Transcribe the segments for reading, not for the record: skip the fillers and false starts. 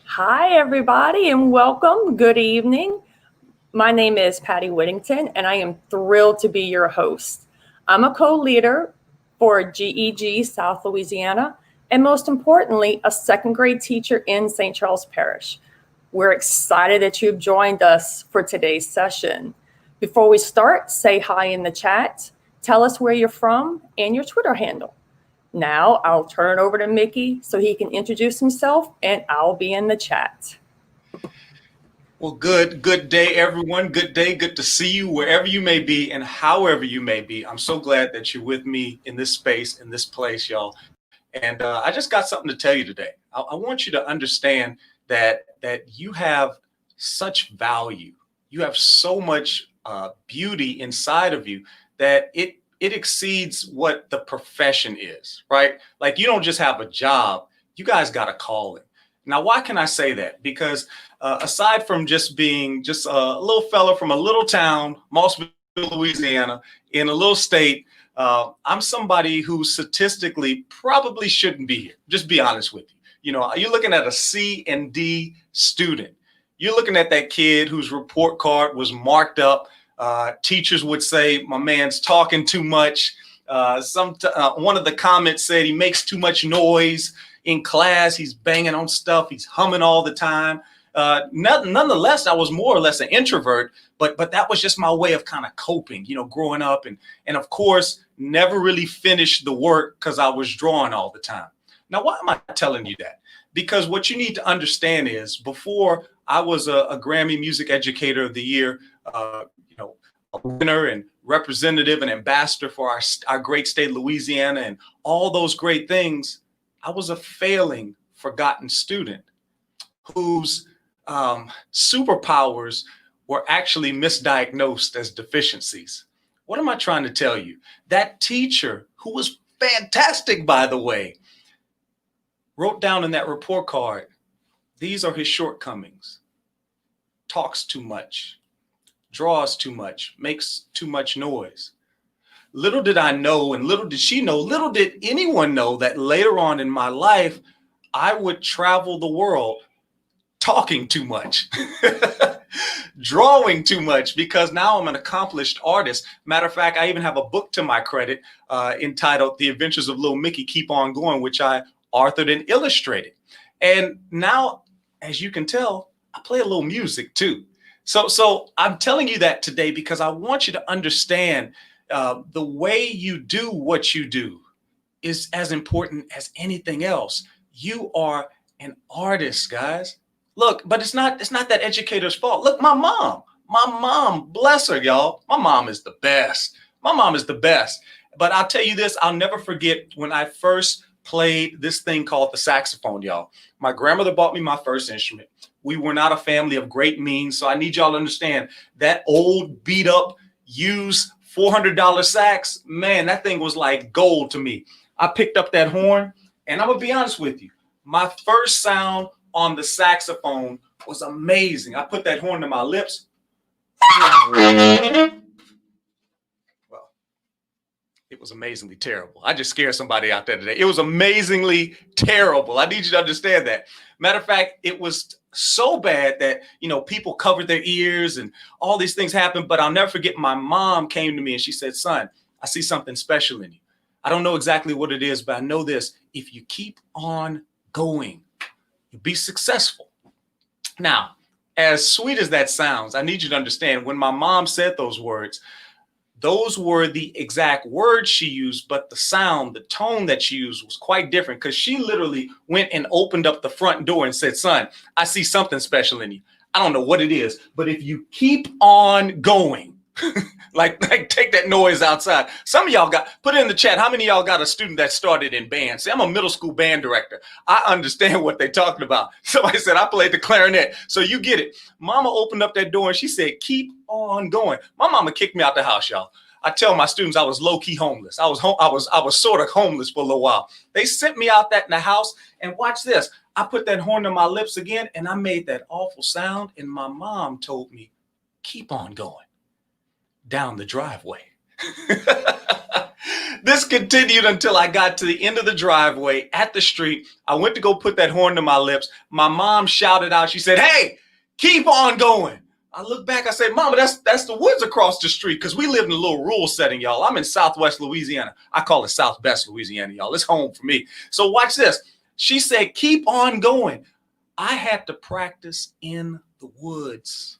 Hi, everybody, and welcome. Good evening. My name is Patty Whittington, and I am thrilled to be your host. I'm a co-leader for GEG South Louisiana, and most importantly, a second grade teacher in St. Charles Parish. We're excited that you've joined us for today's session. Before we start, say hi in the chat, tell us where you're from, and your Twitter handle. Now I'll turn it over to Mickey so he can introduce himself, and I'll be in the chat. Well, good day, everyone. Good day. Good to see you wherever you may be and however you may be. I'm so glad that you're with me in this space, in this place, y'all. And I just got something to tell you today. I want you to understand that you have such value. You have so much beauty inside of you that it exceeds what the profession is, right? Like, you don't just have a job, you guys got a calling. Now, why can I say that? Because aside from just being just a little fella from a little town, Mossville, Louisiana, in a little state, I'm somebody who statistically probably shouldn't be here. Just be honest with you. You know, you're looking at a C and D student. You're looking at that kid whose report card was marked up. Teachers would say, my man's talking too much. One of the comments said he makes too much noise in class. He's banging on stuff. He's humming all the time. Nonetheless, I was more or less an introvert, but that was just my way of kind of coping, you know, growing up. And of course, never really finished the work because I was drawing all the time. Now, why am I telling you that? Because what you need to understand is, before I was a Grammy Music Educator of the Year, a winner and representative and ambassador for our great state, Louisiana, and all those great things, I was a failing, forgotten student whose superpowers were actually misdiagnosed as deficiencies. What am I trying to tell you? That teacher, who was fantastic, by the way, wrote down in that report card, these are his shortcomings: talks too much, draws too much, makes too much noise. Little did I know, and little did she know, little did anyone know, that later on in my life, I would travel the world talking too much, drawing too much, because now I'm an accomplished artist. Matter of fact, I even have a book to my credit entitled The Adventures of Little Mickey Keep On Going, which I authored and illustrated. And now, as you can tell, I play a little music too. So I'm telling you that today because I want you to understand the way you do what you do is as important as anything else. You are an artist, guys. Look, but it's not that educator's fault. Look, my mom, bless her, y'all. My mom is the best. My mom is the best. But I'll tell you this, I'll never forget when I first played this thing called the saxophone, y'all. My grandmother bought me my first instrument. We were not a family of great means, so I need y'all to understand that old, beat up, used $400 sax, man, that thing was like gold to me. I picked up that horn, and I'm gonna be honest with you, my first sound on the saxophone was amazing. I put that horn to my lips. Well, it It was amazingly terrible. I just scared somebody out there today. It was amazingly terrible. I need you to understand that. Matter of fact, it was so bad that, people covered their ears and all these things happened. But I'll never forget, my mom came to me and she said, son, I see something special in you. I don't know exactly what it is, but I know this. If you keep on going, you'll be successful. Now, as sweet as that sounds, I need you to understand when my mom said those words, those were the exact words she used, but the sound, the tone that she used was quite different, because she literally went and opened up the front door and said, son, I see something special in you. I don't know what it is, but if you keep on going, like take that noise outside. Some of y'all put it in the chat. How many of y'all got a student that started in band? See, I'm a middle school band director. I understand what they're talking about. Somebody said I played the clarinet. So you get it. Mama opened up that door and she said, keep on going. My mama kicked me out the house, y'all. I tell my students I was low-key homeless. I was sort of homeless for a little while. They sent me out in the house, and watch this. I put that horn to my lips again and I made that awful sound, and my mom told me, keep on going down the driveway. This continued until I got to the end of the driveway at the street. I went to go put that horn to my lips. My mom shouted out, she said, hey, keep on going. I look back, I say, Mama, that's the woods across the street, because we live in a little rural setting, y'all. I'm in Southwest Louisiana. I call it South Best Louisiana, y'all. It's home for me. So watch this. She said, keep on going. I had to practice in the woods.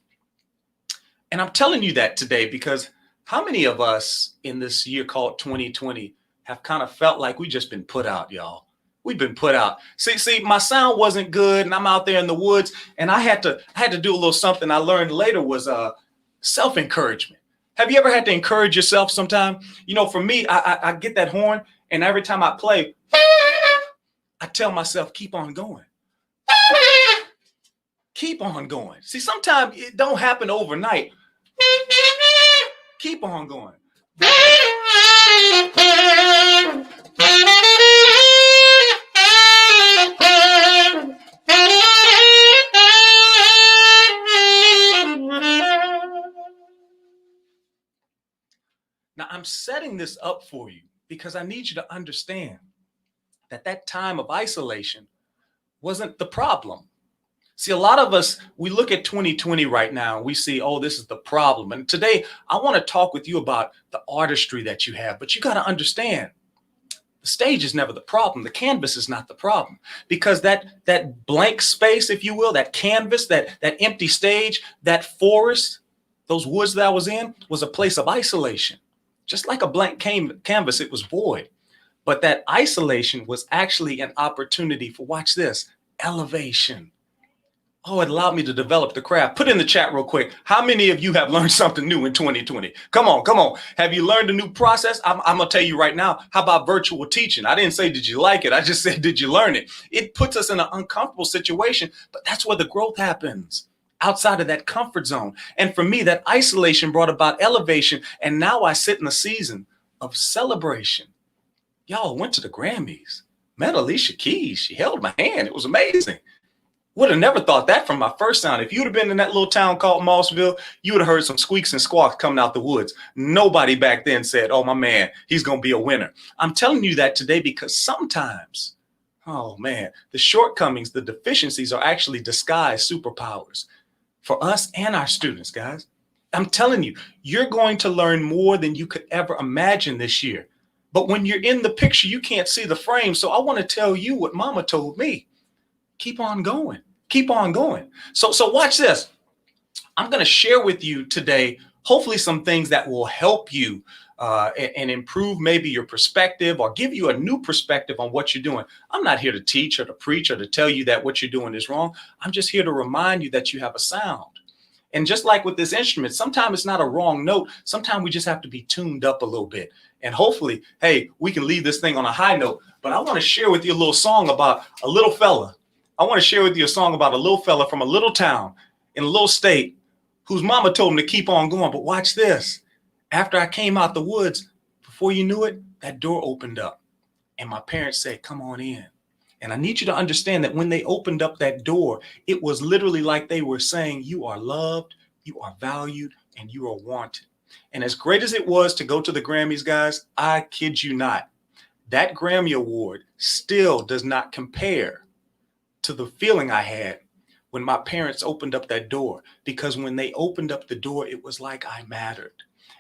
And I'm telling you that today because how many of us in this year called 2020 have kind of felt like we just been put out, y'all? We've been put out. See, my sound wasn't good, and I'm out there in the woods, and I had to do a little something I learned later was self-encouragement. Have you ever had to encourage yourself sometime? For me, I get that horn, and every time I play, I tell myself, keep on going. Keep on going. See, sometimes it don't happen overnight. Keep on going. Now, I'm setting this up for you because I need you to understand that time of isolation wasn't the problem. See, a lot of us, we look at 2020 right now and we see, oh, this is the problem. And today I want to talk with you about the artistry that you have. But you got to understand, the stage is never the problem. The canvas is not the problem, because that blank space, if you will, that canvas, that empty stage, that forest, those woods that I was in was a place of isolation. Just like a blank canvas, it was void. But that isolation was actually an opportunity for, watch this, elevation. Oh, it allowed me to develop the craft. Put in the chat real quick. How many of you have learned something new in 2020? Come on. Have you learned a new process? I'm going to tell you right now. How about virtual teaching? I didn't say, did you like it? I just said, did you learn it? It puts us in an uncomfortable situation, but that's where the growth happens, outside of that comfort zone. And for me, that isolation brought about elevation. And now I sit in a season of celebration. Y'all went to the Grammys, met Alicia Keys. She held my hand. It was amazing. Would have never thought that from my first sound. If you'd have been in that little town called Mossville, you would have heard some squeaks and squawks coming out the woods. Nobody back then said, oh, my man, he's going to be a winner. I'm telling you that today because sometimes, oh, man, the shortcomings, the deficiencies are actually disguised superpowers for us and our students, guys. I'm telling you, you're going to learn more than you could ever imagine this year. But when you're in the picture, you can't see the frame. So I want to tell you what Mama told me. Keep on going. Keep on going. So watch this. I'm going to share with you today, hopefully some things that will help you and improve maybe your perspective or give you a new perspective on what you're doing. I'm not here to teach or to preach or to tell you that what you're doing is wrong. I'm just here to remind you that you have a sound. And just like with this instrument, sometimes it's not a wrong note. Sometimes we just have to be tuned up a little bit. And hopefully, hey, we can leave this thing on a high note. But I want to share with you a little song about a little fella. I want to share with you a song about a little fella from a little town in a little state whose mama told him to keep on going. But watch this. After I came out the woods, before you knew it, that door opened up. And my parents said, come on in. And I need you to understand that when they opened up that door, it was literally like they were saying, you are loved, you are valued, and you are wanted. And as great as it was to go to the Grammys, guys, I kid you not, that Grammy Award still does not compare to the feeling I had when my parents opened up that door. Because when they opened up the door, it was like I mattered.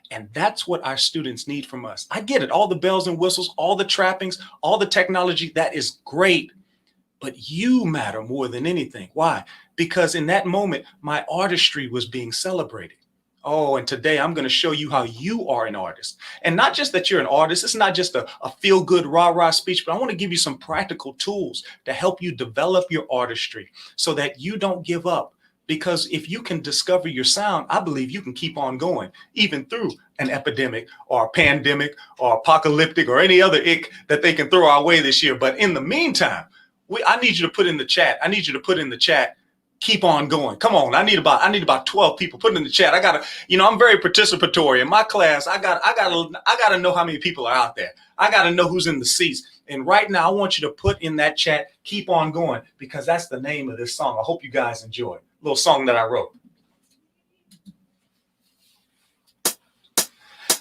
And that's what our students need from us. I get it. All the bells and whistles, all the trappings, all the technology, that is great. But you matter more than anything. Why? Because in that moment, my artistry was being celebrated. Oh, and today I'm going to show you how you are an artist. And not just that you're an artist. It's not just a feel-good rah-rah speech, but I want to give you some practical tools to help you develop your artistry so that you don't give up. Because if you can discover your sound, I believe you can keep on going, even through an epidemic or a pandemic or apocalyptic or any other ick that they can throw our way this year. But in the meantime, I need you to put in the chat. I need you to put in the chat. Keep on going. Come on. I need about 12 people. Put it in the chat. I'm very participatory in my class. I gotta know how many people are out there. I gotta know who's in the seats. And right now, I want you to put in that chat, keep on going, because that's the name of this song. I hope you guys enjoy it. Little song that I wrote.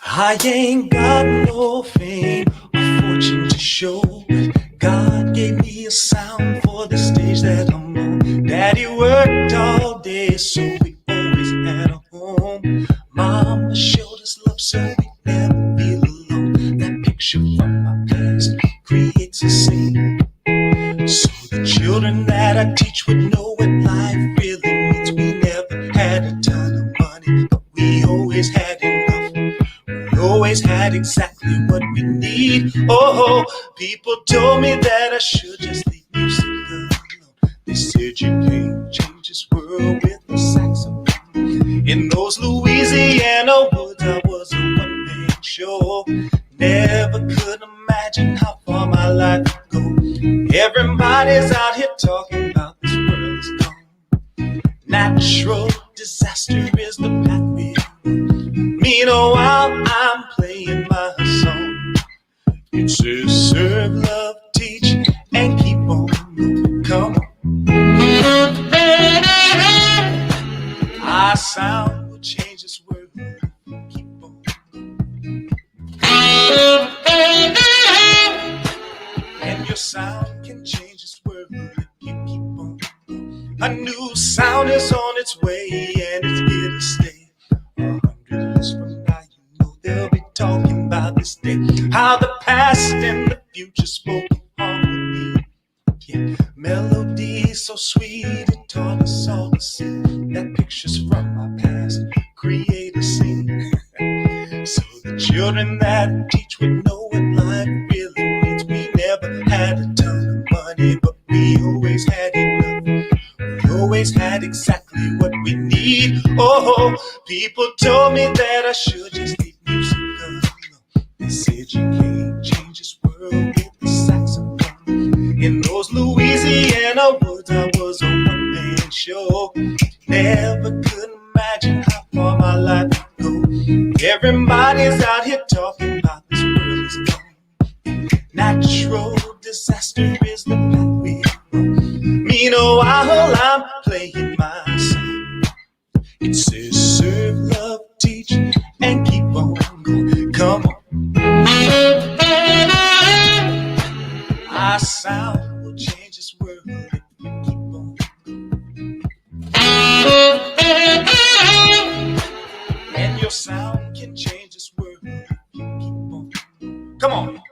I ain't got no fame or fortune to show, but God gave me a sound for the stage that I'm on. Daddy worked all day, so we always had a home. Mama showed us love, so we never feel alone. That picture from my past creates a scene, so the children that I teach would know what life really means. We never had a ton of money, but we always had enough. We always had exactly what we need. Oh, people told me that I should just leave music alone. They said you can't change this world with a saxophone. In those Louisiana woods, I was a one-man show. Never could imagine how far my life would go. Everybody's out here talking about this world is gone. Natural disaster is the path we're on. Meanwhile, I'm playing my song. It says serve, love, teach, and keep on going. Come on. Our sound will change this world. Keep on going. And your sound can change this world if you keep on going. A new sound is on its way, and it's here to stay. 100 years from now, you know they'll be talking about this day. How the past and the future spoke in harmony. Yeah, melody so sweet, it taught us all to sing. That picture's from my past, create a scene. So the children that I teach would know what life really means. We never had a ton of money, but we always had enough. We always had exactly what we need. Oh, people told me that I should just leave music alone. They said you can't change this world with a saxophone. In those Louisiana woods, I was a one-man show. Never could imagine how far my life would go. Everybody's out here talking about this world is gone. Natural disaster is the path we're on. Meanwhile, I'm playing my song. It says serve, love, teach, and keep on going. Come on. Our sound will change this world if we keep on going. And your sound can change this world if you keep on going. Come on.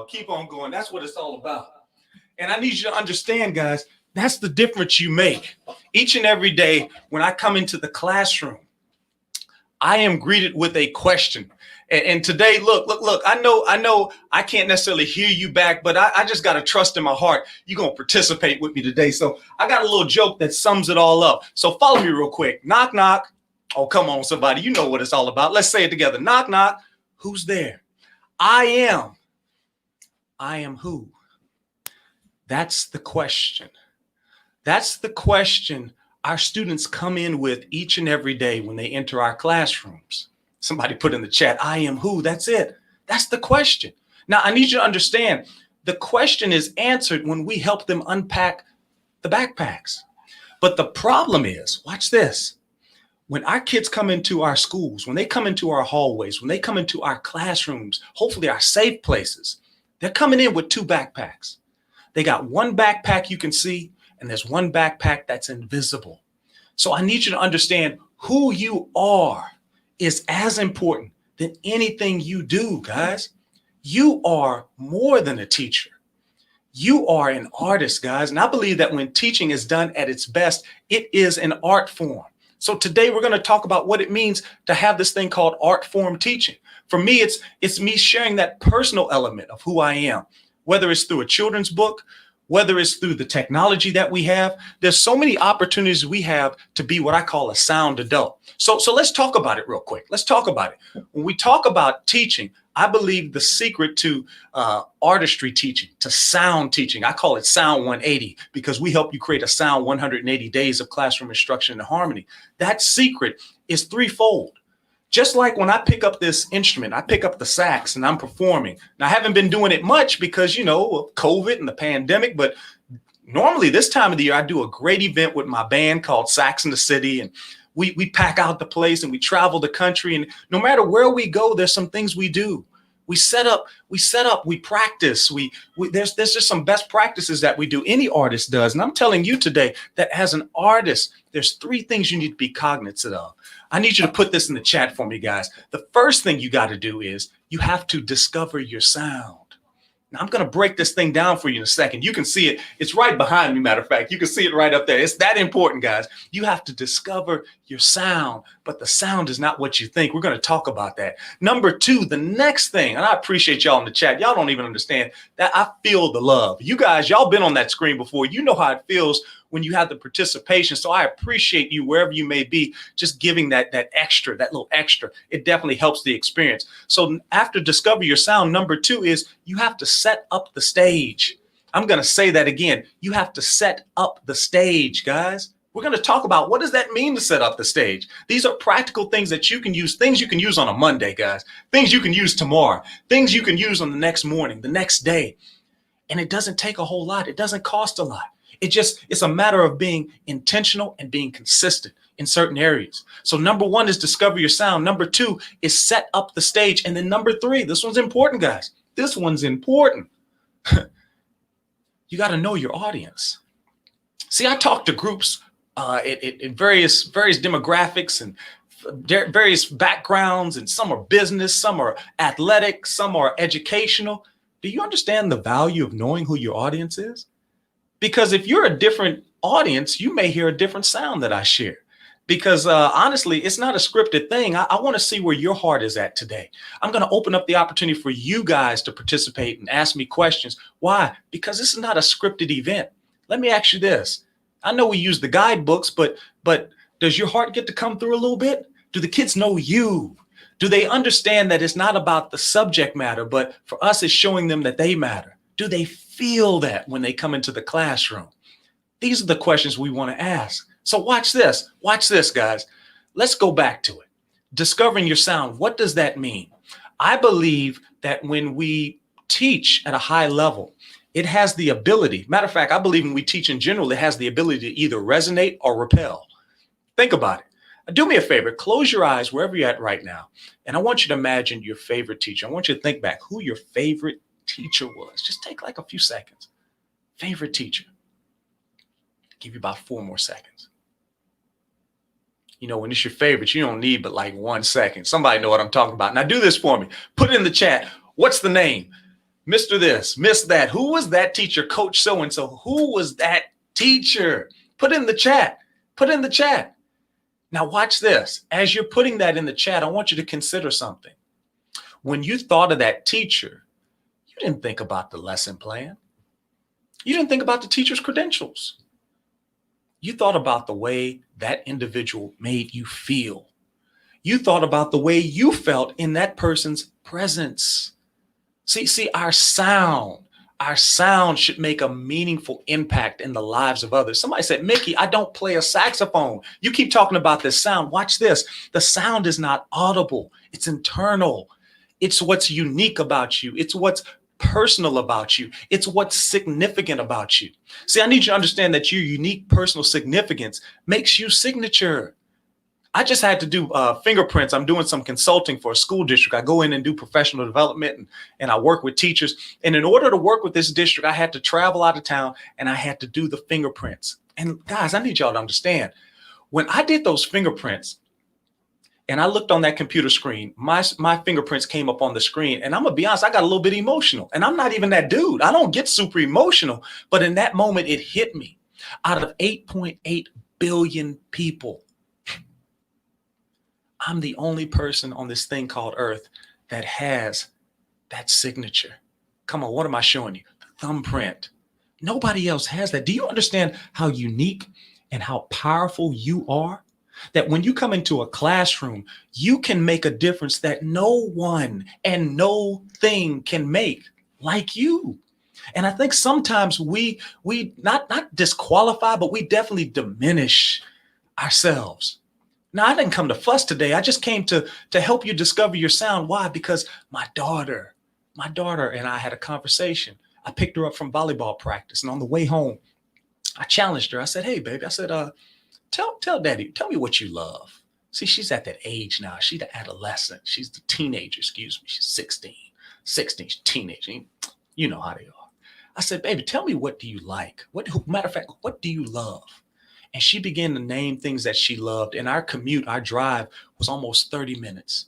y'all. Keep on going. That's what it's all about. And I need you to understand, guys, that's the difference you make. Each and every day when I come into the classroom, I am greeted with a question. And today, look, I know I can't necessarily hear you back, but I just got to trust in my heart. You're going to participate with me today. So I got a little joke that sums it all up. So follow me real quick. Knock, knock. Oh, come on, somebody. You know what it's all about. Let's say it together. Knock, knock. Who's there? I am. I am who? That's the question. That's the question our students come in with each and every day when they enter our classrooms. Somebody put in the chat, I am who? That's it. That's the question. Now, I need you to understand, the question is answered when we help them unpack the backpacks. But the problem is, watch this. When our kids come into our schools, when they come into our hallways, when they come into our classrooms, hopefully our safe places, they're coming in with two backpacks. They got one backpack you can see, and there's one backpack that's invisible. So I need you to understand who you are is as important than anything you do, guys. You are more than a teacher. You are an artist, guys. And I believe that when teaching is done at its best, it is an art form. So today we're going to talk about what it means to have this thing called art form teaching. For me, it's me sharing that personal element of who I am, whether it's through a children's book, whether it's through the technology that we have. There's so many opportunities we have to be what I call a sound adult. So let's talk about it real quick. Let's talk about it. When we talk about teaching, I believe the secret to artistry teaching, to sound teaching, I call it Sound 180 because we help you create a sound 180 days of classroom instruction and harmony. That secret is threefold. Just like when I pick up this instrument, I pick up the sax and I'm performing. Now, I haven't been doing it much because, you know, of COVID and the pandemic, but normally this time of the year, I do a great event with my band called Sax in the City. And we pack out the place and we travel the country. And no matter where we go, there's some things we do. We set up, we practice. There's just some best practices that we do. Any artist does. And I'm telling you today that as an artist, there's three things you need to be cognizant of. I need you to put this in the chat for me, guys. The first thing you got to do is you have to discover your sound. Now, I'm going to break this thing down for you in a second. You can see it. It's right behind me, matter of fact. You can see it right up there. It's that important, guys. You have to discover your sound, but the sound is not what you think. We're going to talk about that. Number two, the next thing, and I appreciate y'all in the chat. Y'all don't even understand that I feel the love. You guys, y'all been on that screen before. You know how it feels when you have the participation. So I appreciate you wherever you may be, just giving that extra, that little extra. It definitely helps the experience. So after discover your sound, number two is you have to set up the stage. I'm going to say that again. You have to set up the stage, guys. We're going to talk about what does that mean to set up the stage. These are practical things that you can use, things you can use on a Monday, guys, things you can use tomorrow, things you can use on the next morning, the next day. And it doesn't take a whole lot. It doesn't cost a lot. It's a matter of being intentional and being consistent in certain areas. So number one is discover your sound. Number two is set up the stage. And then number three, this one's important, guys. This one's important. You got to know your audience. See, I talk to groups in various demographics and various backgrounds, and some are business, some are athletic, some are educational. Do you understand the value of knowing who your audience is? Because if you're a different audience, you may hear a different sound that I share. Because honestly, it's not a scripted thing. I want to see where your heart is at today. I'm going to open up the opportunity for you guys to participate and ask me questions. Why? Because this is not a scripted event. Let me ask you this. I know we use the guidebooks, but does your heart get to come through a little bit? Do the kids know you? Do they understand that it's not about the subject matter, but for us, it's showing them that they matter? Do they feel that when they come into the classroom? These are the questions we want to ask. So watch this. Watch this, guys. Let's go back to it. Discovering your sound. What does that mean? I believe that when we teach at a high level, it has the ability. Matter of fact, I believe when we teach in general, it has the ability to either resonate or repel. Think about it. Do me a favor. Close your eyes wherever you're at right now. And I want you to imagine your favorite teacher. I want you to think back who your favorite teacher was. Just take like a few seconds. Favorite teacher. Give you about 4 more seconds. You know, when it's your favorite, you don't need but like 1 second. Somebody know what I'm talking about. Now do this for me. Put it in the chat. What's the name? Mr. This, Miss That. Who was that teacher? Coach so-and-so. Who was that teacher? Put in the chat. Put in the chat. Now watch this. As you're putting that in the chat, I want you to consider something. When you thought of that teacher, you didn't think about the lesson plan. You didn't think about the teacher's credentials. You thought about the way that individual made you feel. You thought about the way you felt in that person's presence. See, our sound should make a meaningful impact in the lives of others. Somebody said, Mickey, I don't play a saxophone. You keep talking about this sound. Watch this. The sound is not audible. It's internal. It's what's unique about you. It's what's personal about you. It's what's significant about you. See, I need you to understand that your unique personal significance makes you signature. I just had to do fingerprints. I'm doing some consulting for a school district. I go in and do professional development and I work with teachers. And in order to work with this district, I had to travel out of town and I had to do the fingerprints. And guys, I need y'all to understand, when I did those fingerprints and I looked on that computer screen, my fingerprints came up on the screen. And I'm going to be honest, I got a little bit emotional. And I'm not even that dude. I don't get super emotional. But in that moment, it hit me. Out of 8.8 billion people, I'm the only person on this thing called Earth that has that signature. Come on, what am I showing you? The thumbprint. Nobody else has that. Do you understand how unique and how powerful you are? That when you come into a classroom, you can make a difference that no one and no thing can make like you. And I think sometimes we not disqualify, but we definitely diminish ourselves. Now, I didn't come to fuss today. I just came to help you discover your sound. Why? Because my daughter and I had a conversation. I picked her up from volleyball practice. And on the way home, I challenged her. I said, hey, baby, I said, tell daddy, tell me what you love. See, she's at that age now. She's the adolescent. She's the teenager, excuse me. She's 16, she's a teenager. You know how they are. I said, baby, tell me, what do you like? Matter of fact, what do you love? And she began to name things that she loved. And our drive was almost 30 minutes.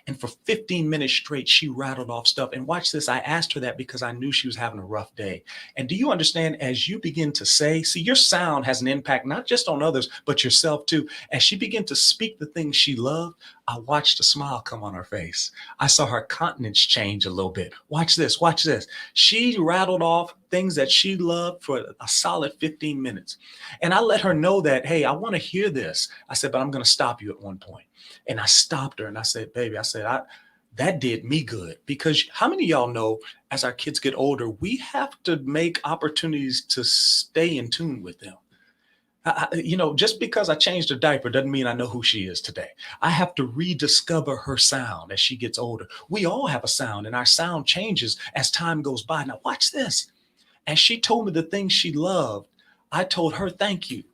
And for 15 minutes straight, she rattled off stuff. And watch this. I asked her that because I knew she was having a rough day. And do you understand, as you begin to say, see, your sound has an impact, not just on others, but yourself too. As she began to speak the things she loved, I watched a smile come on her face. I saw her countenance change a little bit. Watch this. Watch this. She rattled off things that she loved for a solid 15 minutes. And I let her know that, hey, I want to hear this. I said, but I'm going to stop you at one point. And I stopped her and I said, baby, that did me good. Because how many of y'all know, as our kids get older, we have to make opportunities to stay in tune with them. Just because I changed her diaper doesn't mean I know who she is today. I have to rediscover her sound as she gets older. We all have a sound, and our sound changes as time goes by. Now watch this. As she told me the things she loved, I told her, thank you.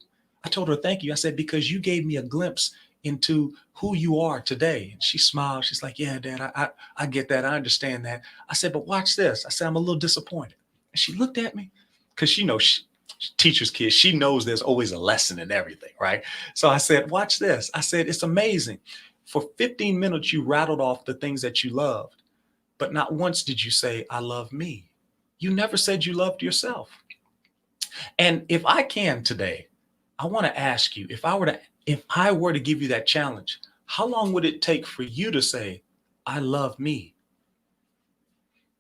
I told her, thank you. I said, because you gave me a glimpse into who you are today. And she smiled. She's like, yeah, Dad, I get that. I understand that. I said, but watch this. I said, I'm a little disappointed. And she looked at me because she knows teacher's kids. She knows there's always a lesson in everything, right? So I said, watch this. I said, it's amazing. For 15 minutes, you rattled off the things that you loved, but not once did you say, I love me. You never said you loved yourself. And if I can today, I want to ask you, if I were to give you that challenge, how long would it take for you to say, I love me?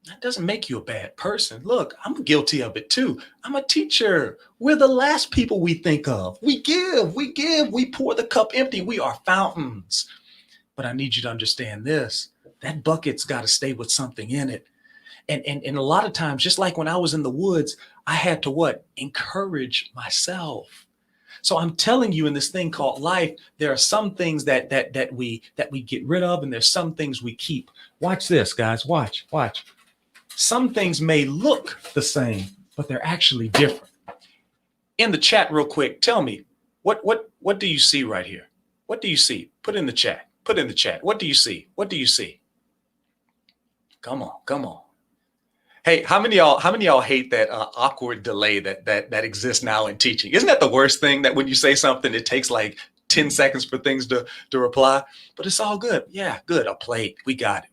That doesn't make you a bad person. Look, I'm guilty of it too. I'm a teacher. We're the last people we think of. We give, we pour the cup empty. We are fountains. But I need you to understand this. That bucket's got to stay with something in it. And a lot of times, just like when I was in the woods, I had to what? Encourage myself. So I'm telling you, in this thing called life, there are some things that we get rid of, and there's some things we keep. Watch this, guys. Watch. Some things may look the same, but they're actually different. In the chat, real quick, tell me what do you see right here? What do you see? Put in the chat. What do you see? What do you see? Come on. Hey, how many of y'all hate that awkward delay that exists now in teaching? Isn't that the worst thing, that when you say something, it takes like 10 seconds for things to reply? But it's all good. Yeah, good. A plate. We got it.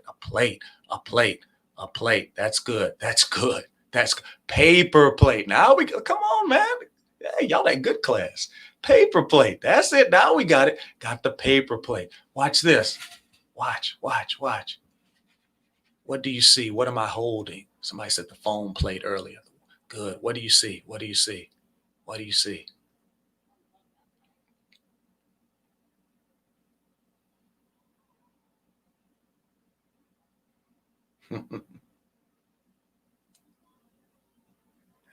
A plate. A plate. That's good. That's good. That's paper plate. Now we go. Come on, man. Hey, y'all that good class. Paper plate. That's it. Now we got it. Got the paper plate. Watch this. Watch. What do you see? What am I holding? Somebody said the foam plate earlier. Good. What do you see? What do you see? What do you see?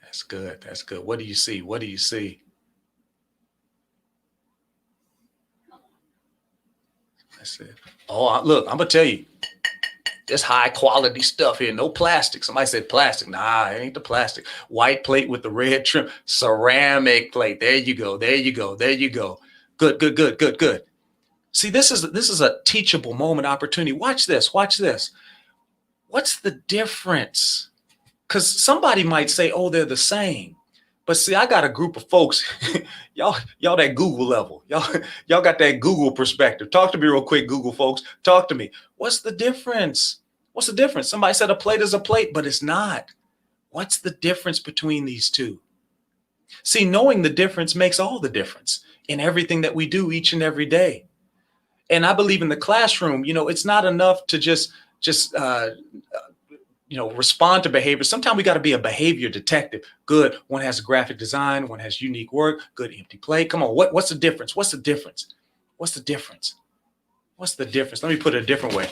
That's good. That's good. What do you see? What do you see? That's it. Oh, look, I'm going to tell you, this high quality stuff here. No plastic. Somebody said plastic. Nah, it ain't the plastic. White plate with the red trim. Ceramic plate. There you go. There you go. There you go. Good. See, this is a teachable moment opportunity. Watch this. Watch this. What's the difference? Because somebody might say, oh, they're the same. But see, I got a group of folks, y'all that Google level. Y'all got that Google perspective. Talk to me real quick, Google folks. Talk to me. What's the difference? What's the difference? Somebody said a plate is a plate, but it's not. What's the difference between these two? See, knowing the difference makes all the difference in everything that we do each and every day. And I believe in the classroom, it's not enough to just respond to behavior. Sometimes we got to be a behavior detective. Good. One has graphic design. One has unique work. Good empty plate. Come on. What's the difference? What's the difference? What's the difference? What's the difference? Let me put it a different way.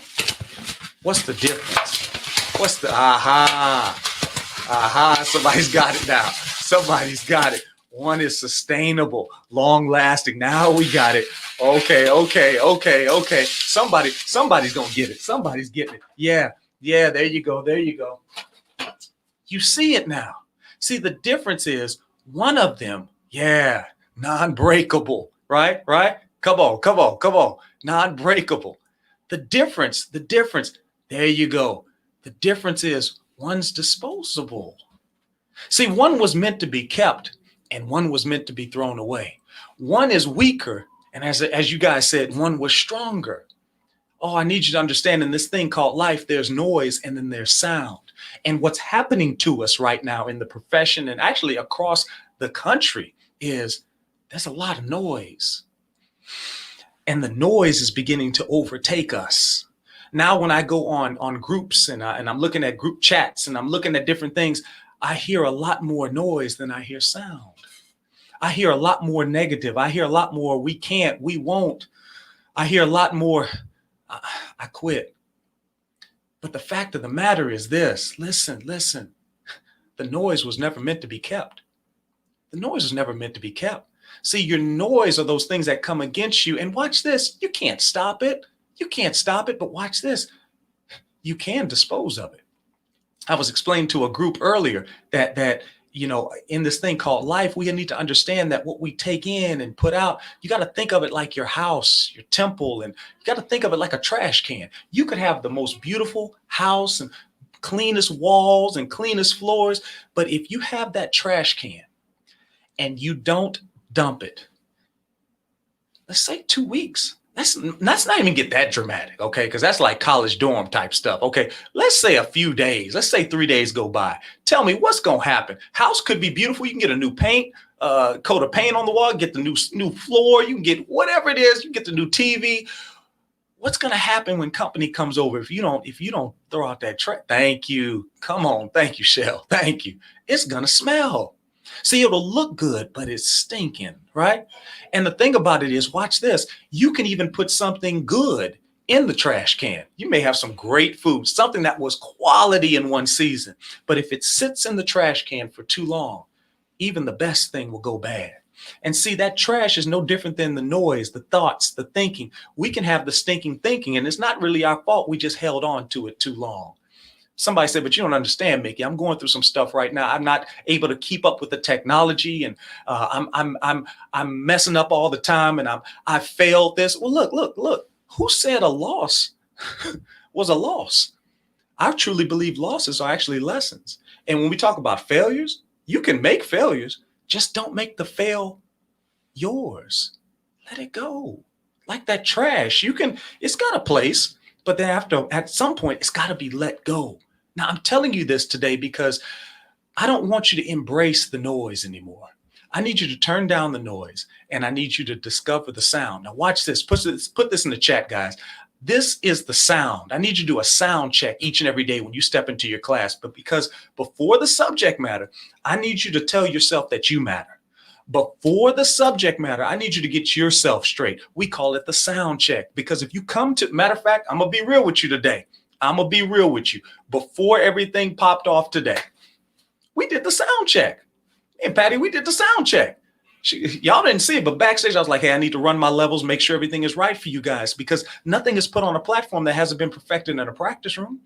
What's the difference? What's the aha? Somebody's got it now. Somebody's got it. One is sustainable, long lasting. Now we got it. Okay. Somebody's going to get it. Somebody's getting it. Yeah, there you go. You see it now. See, the difference is one of them, non-breakable, right? Come on. Non-breakable. The difference, there you go. The difference is one's disposable. See, one was meant to be kept and one was meant to be thrown away. One is weaker. And as you guys said, one was stronger. Oh, I need you to understand in this thing called life, there's noise and then there's sound. And what's happening to us right now in the profession and actually across the country is there's a lot of noise. And the noise is beginning to overtake us. Now, when I go on groups and I'm looking at group chats and I'm looking at different things, I hear a lot more noise than I hear sound. I hear a lot more negative. I hear a lot more we can't, we won't. I hear a lot more I quit. But the fact of the matter is this. Listen. The noise was never meant to be kept. The noise was never meant to be kept. See, your noise are those things that come against you. And watch this. You can't stop it. But watch this. You can dispose of it. I was explaining to a group earlier that in this thing called life, we need to understand that what we take in and put out, you got to think of it like your house, your temple, and you got to think of it like a trash can. You could have the most beautiful house and cleanest walls and cleanest floors, but if you have that trash can and you don't dump it, let's say 2 weeks. Let's not even get that dramatic, okay? Because that's like college dorm type stuff, okay? Let's say a few days. Let's say 3 days go by. Tell me what's going to happen. House could be beautiful. You can get a new coat of paint on the wall, get the new floor. You can get whatever it is. You can get the new TV. What's going to happen when company comes over if you don't throw out that trash? Thank you. Come on. Thank you, Shell. Thank you. It's going to smell. See, it'll look good, but it's stinking, right? And the thing about it is, watch this. You can even put something good in the trash can. You may have some great food, something that was quality in one season. But if it sits in the trash can for too long, even the best thing will go bad. And see, that trash is no different than the noise, the thoughts, the thinking. We can have the stinking thinking, and it's not really our fault. We just held on to it too long. Somebody said, but you don't understand, Mickey. I'm going through some stuff right now. I'm not able to keep up with the technology, and I'm messing up all the time, and I failed this. Well, look. Who said a loss was a loss? I truly believe losses are actually lessons. And when we talk about failures, you can make failures. Just don't make the fail yours. Let it go. Like that trash. It's got a place, but then at some point, it's got to be let go. Now, I'm telling you this today because I don't want you to embrace the noise anymore. I need you to turn down the noise and I need you to discover the sound. Now watch this. Put this in the chat, guys. This is the sound. I need you to do a sound check each and every day when you step into your class. But because before the subject matter, I need you to tell yourself that you matter. Before the subject matter, I need you to get yourself straight. We call it the sound check because if you come to, matter of fact, I'm going to be real with you today. I'm going to be real with you. Before everything popped off today, we did the sound check. And Patty, we did the sound check. Y'all didn't see it, but backstage, I was like, hey, I need to run my levels, make sure everything is right for you guys, because nothing is put on a platform that hasn't been perfected in a practice room.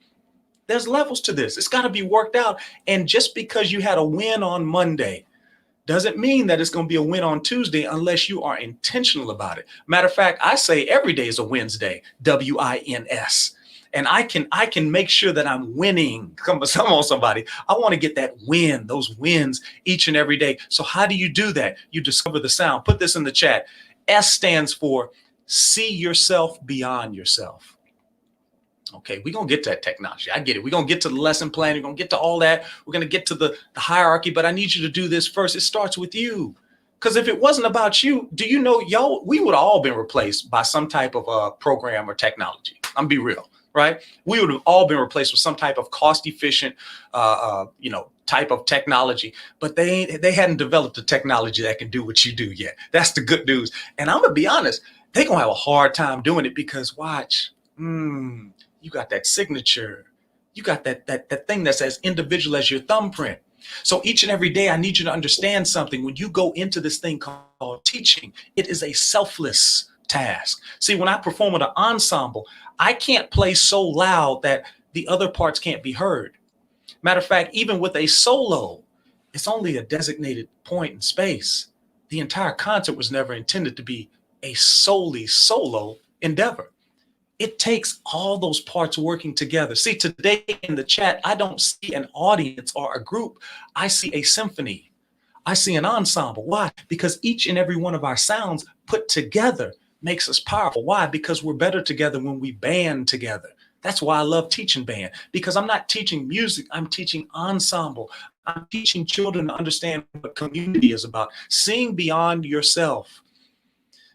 There's levels to this. It's got to be worked out. And just because you had a win on Monday doesn't mean that it's going to be a win on Tuesday unless you are intentional about it. Matter of fact, I say every day is a Wednesday, W-I-N-S. And I can make sure that I'm winning. Come on, somebody. I want to get that win, those wins each and every day. So how do you do that? You discover the sound. Put this in the chat. S stands for see yourself beyond yourself. Okay, we're going to get to that technology. I get it. We're going to get to the lesson plan. We're going to get to all that. We're going to get to the hierarchy. But I need you to do this first. It starts with you. Because if it wasn't about you, do you know, y'all, we would have all been replaced by some type of program or technology. I'm be real. Right? We would have all been replaced with some type of cost efficient, type of technology, but they hadn't developed a technology that can do what you do yet. That's the good news. And I'm going to be honest, they're going to have a hard time doing it because watch, you got that signature. You got that thing that's as individual as your thumbprint. So each and every day, I need you to understand something. When you go into this thing called teaching, it is a selfless task. See, when I perform with an ensemble, I can't play so loud that the other parts can't be heard. Matter of fact, even with a solo, it's only a designated point in space. The entire concert was never intended to be a solely solo endeavor. It takes all those parts working together. See, today in the chat, I don't see an audience or a group. I see a symphony. I see an ensemble. Why? Because each and every one of our sounds put together makes us powerful. Why? Because we're better together when we band together. That's why I love teaching band, because I'm not teaching music. I'm teaching ensemble. I'm teaching children to understand what community is about, seeing beyond yourself.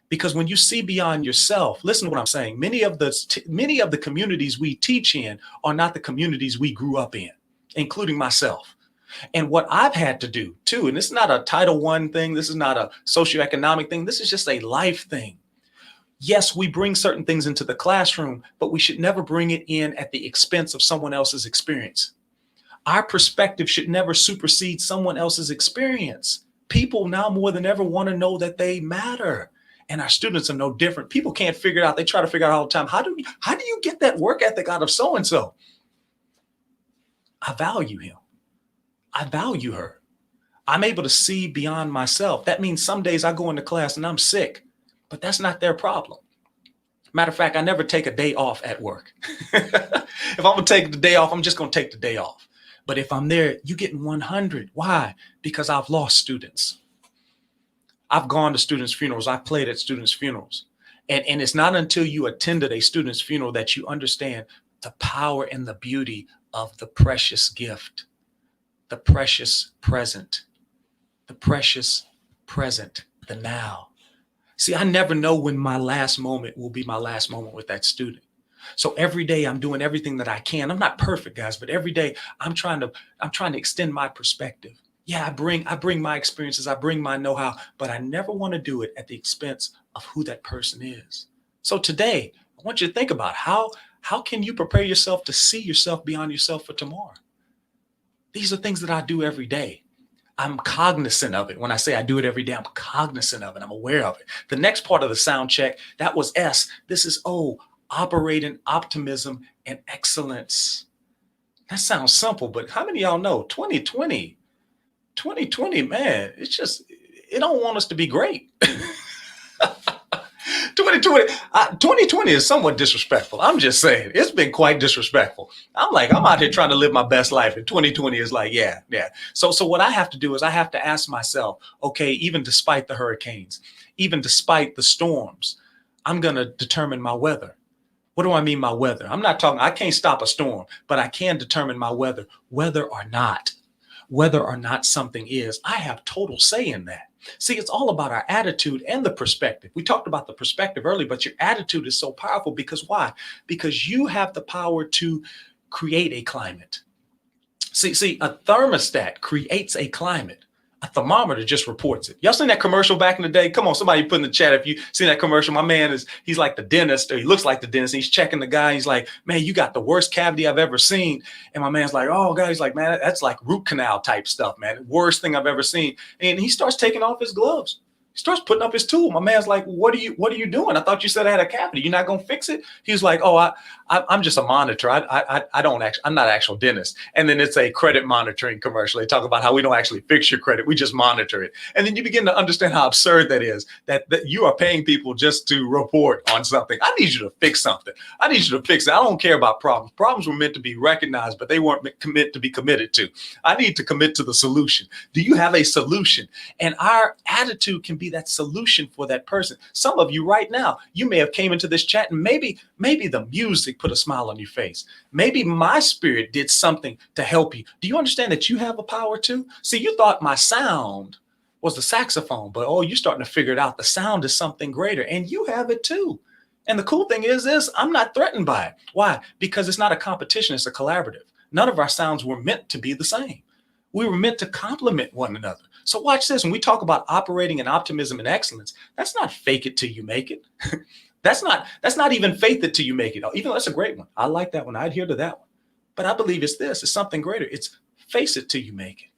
Because when you see beyond yourself, listen to what I'm saying. Many of the communities we teach in are not the communities we grew up in, including myself. And what I've had to do too, and this is not a Title I thing. This is not a socioeconomic thing. This is just a life thing. Yes, we bring certain things into the classroom, but we should never bring it in at the expense of someone else's experience. Our perspective should never supersede someone else's experience. People now more than ever want to know that they matter. And our students are no different. People can't figure it out. They try to figure out all the time. How do you get that work ethic out of so-and-so? I value him. I value her. I'm able to see beyond myself. That means some days I go into class and I'm sick. But that's not their problem. Matter of fact, I never take a day off at work. If I'm going to take the day off, I'm just going to take the day off. But if I'm there, you getting 100. Why? Because I've lost students. I've gone to students' funerals. I've played at students' funerals. And it's not until you attended a student's funeral that you understand the power and the beauty of the precious gift, the precious present, the now. See, I never know when my last moment will be my last moment with that student. So every day I'm doing everything that I can. I'm not perfect, guys, but every day I'm trying to extend my perspective. Yeah, I bring my experiences, I bring my know-how, but I never want to do it at the expense of who that person is. So today, I want you to think about how can you prepare yourself to see yourself beyond yourself for tomorrow? These are things that I do every day. I'm cognizant of it. When I say I do it every day, I'm cognizant of it. I'm aware of it. The next part of the sound check, that was S. This is O, operating optimism and excellence. That sounds simple, but how many of y'all know 2020, man, it don't want us to be great. 2020 is somewhat disrespectful. I'm just saying, it's been quite disrespectful. I'm out here trying to live my best life, and 2020 is like, yeah. So what I have to do is I have to ask myself, okay, even despite the hurricanes, even despite the storms, I'm going to determine my weather. What do I mean by weather? I'm not talking, I can't stop a storm, but I can determine my weather, whether or not something is. I have total say in that. See, it's all about our attitude and the perspective. We talked about the perspective earlier, but your attitude is so powerful because why? Because you have the power to create a climate. See, a thermostat creates a climate. A thermometer just reports it. Y'all seen that commercial back in the day? Come on, somebody put in the chat if you seen that commercial. My man he's like the dentist, or he looks like the dentist. He's checking the guy. He's like, man, you got the worst cavity I've ever seen. And my man's like, oh, God, he's like, man, that's like root canal type stuff, man. Worst thing I've ever seen. And he starts taking off his gloves. He starts putting up his tool. My man's like, what are you doing? I thought you said I had a cavity. You're not going to fix it? He's like, oh, I'm just a monitor. I'm not an actual dentist. And then it's a credit monitoring commercial. They talk about how we don't actually fix your credit. We just monitor it. And then you begin to understand how absurd that is, that you are paying people just to report on something. I need you to fix something. I need you to fix it. I don't care about problems. Problems were meant to be recognized, but they weren't meant to be committed to. I need to commit to the solution. Do you have a solution? And our attitude can be that solution for that person. Some of you right now, you may have came into this chat and maybe the music put a smile on your face. Maybe my spirit did something to help you. Do you understand that you have a power too? See, you thought my sound was the saxophone, but you're starting to figure it out. The sound is something greater, and you have it too. And the cool thing is this, I'm not threatened by it. Why? Because it's not a competition, it's a collaborative. None of our sounds were meant to be the same. We were meant to complement one another. So watch this. When we talk about operating in optimism and excellence, that's not fake it till you make it. That's not even faith it till you make it. Even though that's a great one. I like that one. I'd adhere to that one. But I believe it's something greater. It's face it till you make it.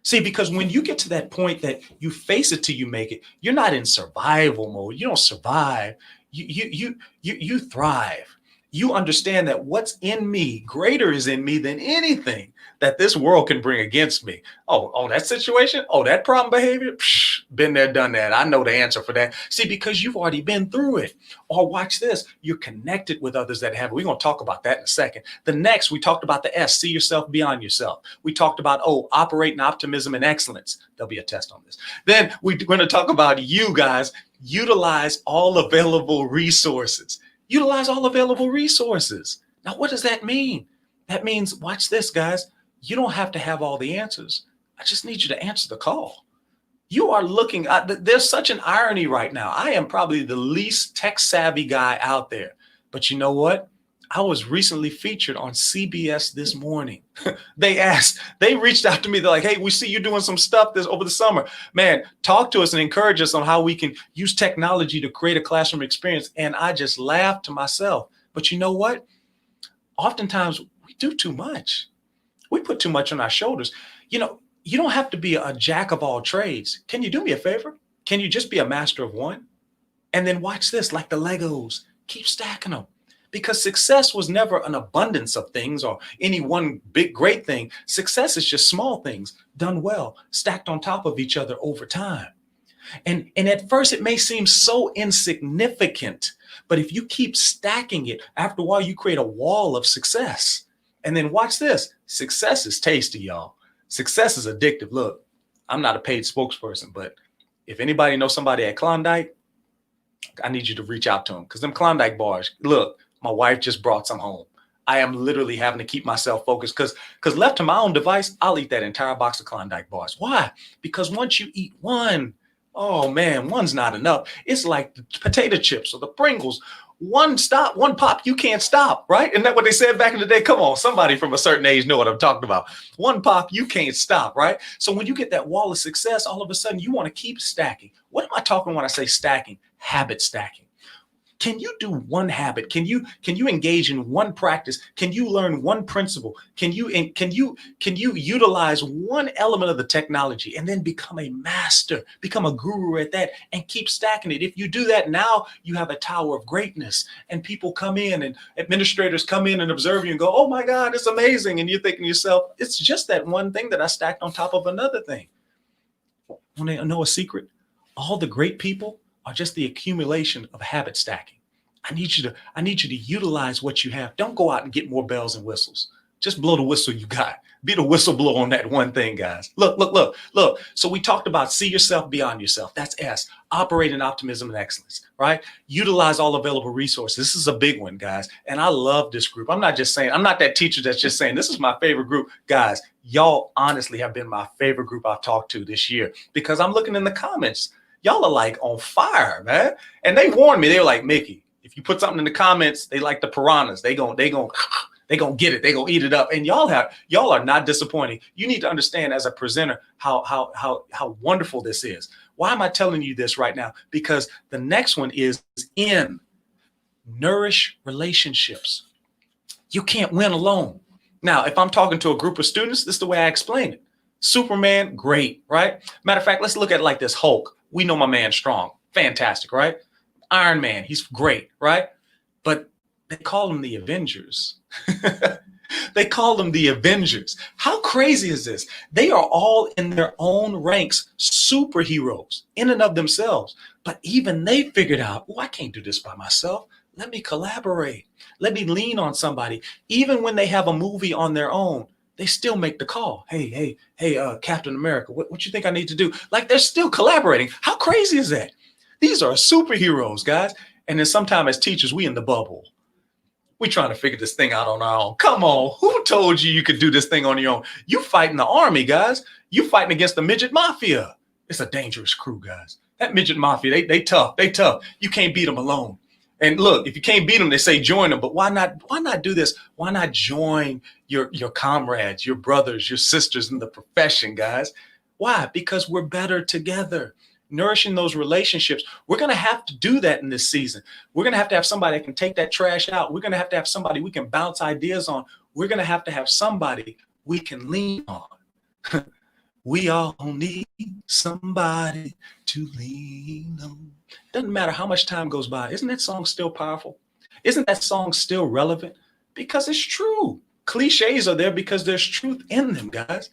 See, because when you get to that point that you face it till you make it, you're not in survival mode. You don't survive. You thrive. You understand that what's in me, greater is in me than anything that this world can bring against me. Oh, that situation. Oh, that problem behavior. Psh, been there, done that. I know the answer for that. See, because you've already been through it. Or watch this. You're connected with others that have it. We're going to talk about that in a second. The next, we talked about the S, see yourself beyond yourself. We talked about, operate in optimism and excellence. There'll be a test on this. Then we're going to talk about you guys, utilize all available resources. Utilize all available resources. Now, what does that mean? That means, watch this, guys. You don't have to have all the answers. I just need you to answer the call. You are looking at, there's such an irony right now. I am probably the least tech savvy guy out there. But you know what? I was recently featured on CBS This Morning. They reached out to me. They're like, hey, we see you doing some stuff this over the summer. Man, talk to us and encourage us on how we can use technology to create a classroom experience. And I just laughed to myself. But you know what? Oftentimes we do too much. We put too much on our shoulders. You don't have to be a jack of all trades. Can you do me a favor? Can you just be a master of one? And then watch this, like the Legos, keep stacking them. Because success was never an abundance of things or any one big, great thing. Success is just small things done well, stacked on top of each other over time. And at first it may seem so insignificant, but if you keep stacking it, after a while, you create a wall of success. And then watch this. Success is tasty, y'all. Success is addictive. Look, I'm not a paid spokesperson, but if anybody knows somebody at Klondike, I need you to reach out to them because them Klondike bars, look, my wife just brought some home. I am literally having to keep myself focused because left to my own device, I'll eat that entire box of Klondike bars. Why? Because once you eat one, oh man, one's not enough. It's like the potato chips or the Pringles. One pop, you can't stop, right? Isn't that what they said back in the day? Come on, somebody from a certain age know what I'm talking about. One pop, you can't stop, right? So when you get that wall of success, all of a sudden you want to keep stacking. What am I talking when I say stacking? Habit stacking. Can you do one habit? Can you engage in one practice? Can you learn one principle? Can you utilize one element of the technology and then become a master, become a guru at that and keep stacking it? If you do that, now you have a tower of greatness and people come in and administrators come in and observe you and go, oh my God, it's amazing. And you're thinking to yourself, it's just that one thing that I stacked on top of another thing. Want to know a secret? All the great people are just the accumulation of habit stacking. I need you to utilize what you have. Don't go out and get more bells and whistles. Just blow the whistle you got. Be the whistleblower on that one thing, guys. Look. So we talked about see yourself beyond yourself. That's S. Operate in optimism and excellence, right? Utilize all available resources. This is a big one, guys. And I love this group. I'm not that teacher that's just saying this is my favorite group. Guys, y'all honestly have been my favorite group I've talked to this year because I'm looking in the comments. Y'all are like on fire, man. And they warned me. They were like, Mickey, if you put something in the comments, they like the piranhas. They gon' get it. They gonna eat it up. And y'all are not disappointing. You need to understand as a presenter how wonderful this is. Why am I telling you this right now? Because the next one is nourish relationships. You can't win alone. Now, if I'm talking to a group of students, this is the way I explain it. Superman, great, right? Matter of fact, let's look at it like this. Hulk, we know my man strong, fantastic, right? Iron Man, he's great, right? But they call them the Avengers. They call them the Avengers. How crazy is this? They are all in their own ranks, superheroes in and of themselves. But even they figured out, oh, I can't do this by myself. Let me collaborate. Let me lean on somebody. Even when they have a movie on their own, they still make the call. Hey, Captain America, what you think I need to do? Like they're still collaborating. How crazy is that? These are superheroes, guys. And then sometimes as teachers, we in the bubble. We trying to figure this thing out on our own. Come on, who told you could do this thing on your own? You fighting the army, guys. You fighting against the midget mafia. It's a dangerous crew, guys. That midget mafia, they tough. They tough. You can't beat them alone. And look, if you can't beat them, they say join them. But why not do this? Why not join your comrades, your brothers, your sisters in the profession, guys? Why? Because we're better together. Nourishing those relationships. We're going to have to do that in this season. We're going to have somebody that can take that trash out. We're going to have somebody we can bounce ideas on. We're going to have somebody we can lean on. We all need somebody to lean on. Doesn't matter how much time goes by. Isn't that song still powerful? Isn't that song still relevant? Because it's true. Cliches are there because there's truth in them, guys.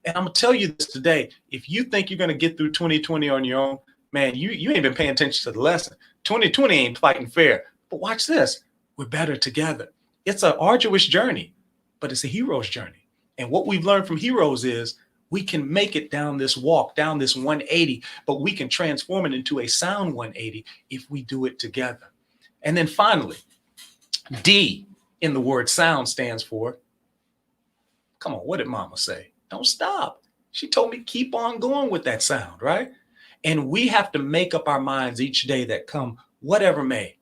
And I'm going to tell you this today. If you think you're going to get through 2020 on your own, man, you ain't been paying attention to the lesson. 2020 ain't fighting fair. But watch this. We're better together. It's an arduous journey, but it's a hero's journey. And what we've learned from heroes is we can make it down this walk, down this 180, but we can transform it into a sound 180 if we do it together. And then finally, D in the word sound stands for, come on, what did mama say? Don't stop. She told me keep on going with that sound, right? And we have to make up our minds each day that come, whatever may,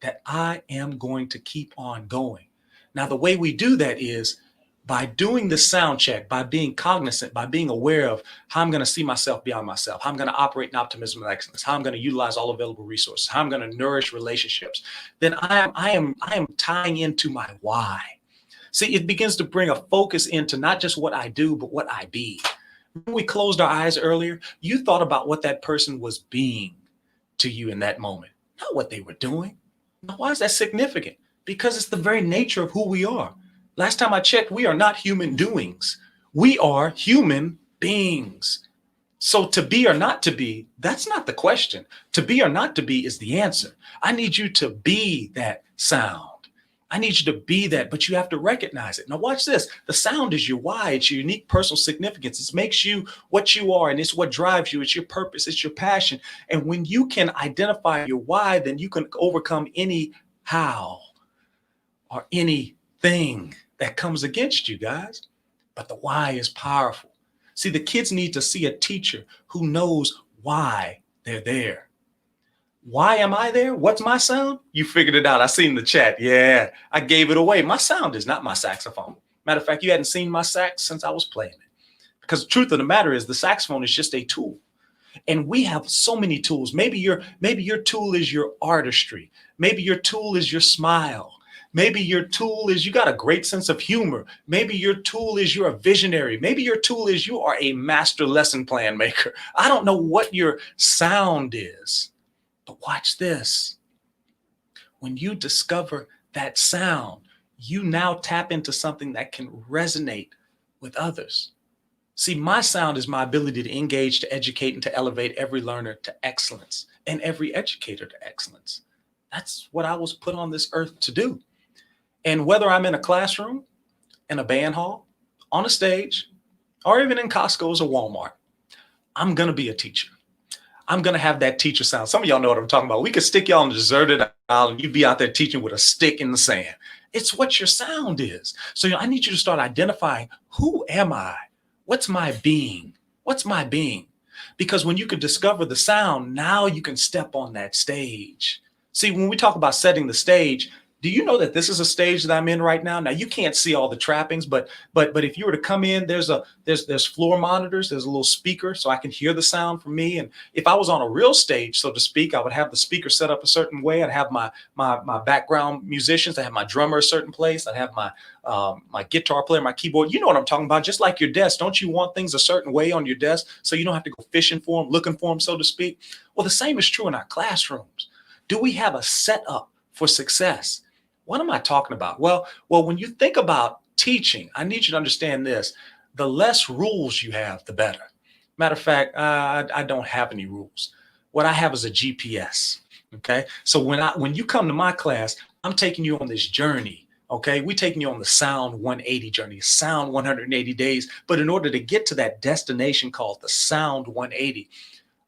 that I am going to keep on going. Now, the way we do that is by doing the sound check, by being cognizant, by being aware of how I'm going to see myself beyond myself, how I'm going to operate in optimism and excellence, how I'm going to utilize all available resources, how I'm going to nourish relationships. Then I am tying into my why. See, it begins to bring a focus into not just what I do, but what I be. When we closed our eyes earlier, you thought about what that person was being to you in that moment, not what they were doing. Now, why is that significant? Because it's the very nature of who we are. Last time I checked, we are not human doings. We are human beings. So to be or not to be, that's not the question. To be or not to be is the answer. I need you to be that sound. I need you to be that, but you have to recognize it. Now watch this. The sound is your why. It's your unique personal significance. It makes you what you are, and it's what drives you. It's your purpose. It's your passion. And when you can identify your why, then you can overcome any how or anything that comes against you, guys. But the why is powerful. See, the kids need to see a teacher who knows why they're there. Why am I there? What's my sound? You figured it out. I seen the chat. Yeah, I gave it away. My sound is not my saxophone. Matter of fact, you hadn't seen my sax since I was playing it. Because the truth of the matter is the saxophone is just a tool. And we have so many tools. Maybe your tool is your artistry. Maybe your tool is your smile. Maybe your tool is you got a great sense of humor. Maybe your tool is you're a visionary. Maybe your tool is you are a master lesson plan maker. I don't know what your sound is. But watch this. When you discover that sound, you now tap into something that can resonate with others. See, my sound is my ability to engage, to educate, and to elevate every learner to excellence and every educator to excellence. That's what I was put on this earth to do. And whether I'm in a classroom, in a band hall, on a stage, or even in Costco's or Walmart, I'm going to be a teacher. I'm going to have that teacher sound. Some of y'all know what I'm talking about. We could stick y'all on a deserted island and you'd be out there teaching with a stick in the sand. It's what your sound is. So I need you to start identifying, who am I? What's my being? What's my being? Because when you can discover the sound, now you can step on that stage. See, when we talk about setting the stage, do you know that this is a stage that I'm in right now? Now you can't see all the trappings, but if you were to come in, there's floor monitors, there's a little speaker so I can hear the sound from me. And if I was on a real stage, so to speak, I would have the speaker set up a certain way. I'd have my background musicians. I have my drummer a certain place. I'd have my guitar player, my keyboard. You know what I'm talking about? Just like your desk. Don't you want things a certain way on your desk so you don't have to go fishing for them, looking for them, so to speak? Well, the same is true in our classrooms. Do we have a setup for success? What am I talking about? Well, when you think about teaching, I need you to understand this. The less rules you have, the better. Matter of fact, I don't have any rules. What I have is a GPS. Okay. So when you come to my class, I'm taking you on this journey. Okay. We're taking you on the Sound 180 journey, Sound 180 days. But in order to get to that destination called the Sound 180,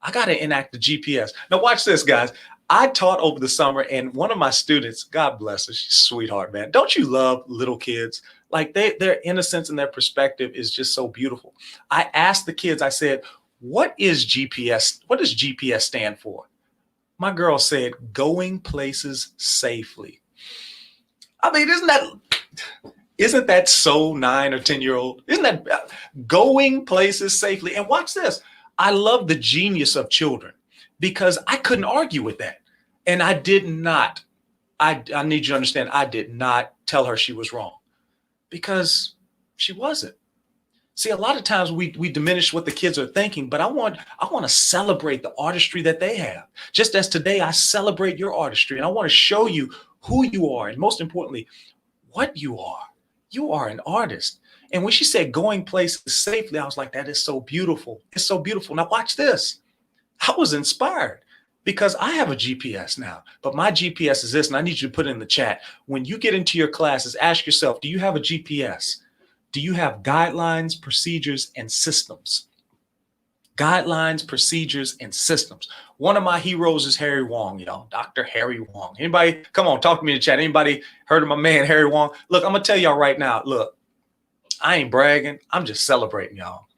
I got to enact the GPS. Now watch this, guys. I taught over the summer, and one of my students, God bless her, she's a sweetheart, man. Don't you love little kids? Like their innocence and their perspective is just so beautiful. I asked the kids, I said, what is GPS? What does GPS stand for? My girl said, going places safely. I mean, isn't that so 9 or 10-year-old? Isn't that going places safely? And watch this. I love the genius of children because I couldn't argue with that. And I did not, I need you to understand, I did not tell her she was wrong because she wasn't. See, a lot of times we diminish what the kids are thinking, but I want to celebrate the artistry that they have. Just as today, I celebrate your artistry and I want to show you who you are. And most importantly, what you are. You are an artist. And when she said going places safely, I was like, that is so beautiful. It's so beautiful. Now watch this. I was inspired because I have a GPS now, but my GPS is this, and I need you to put it in the chat. When you get into your classes, ask yourself, do you have a GPS? Do you have guidelines, procedures, and systems? Guidelines, procedures, and systems. One of my heroes is Harry Wong, y'all. Dr. Harry Wong. Anybody, come on, talk to me in the chat. Anybody heard of my man, Harry Wong? Look, I'm going to tell y'all right now, look, I ain't bragging. I'm just celebrating, y'all.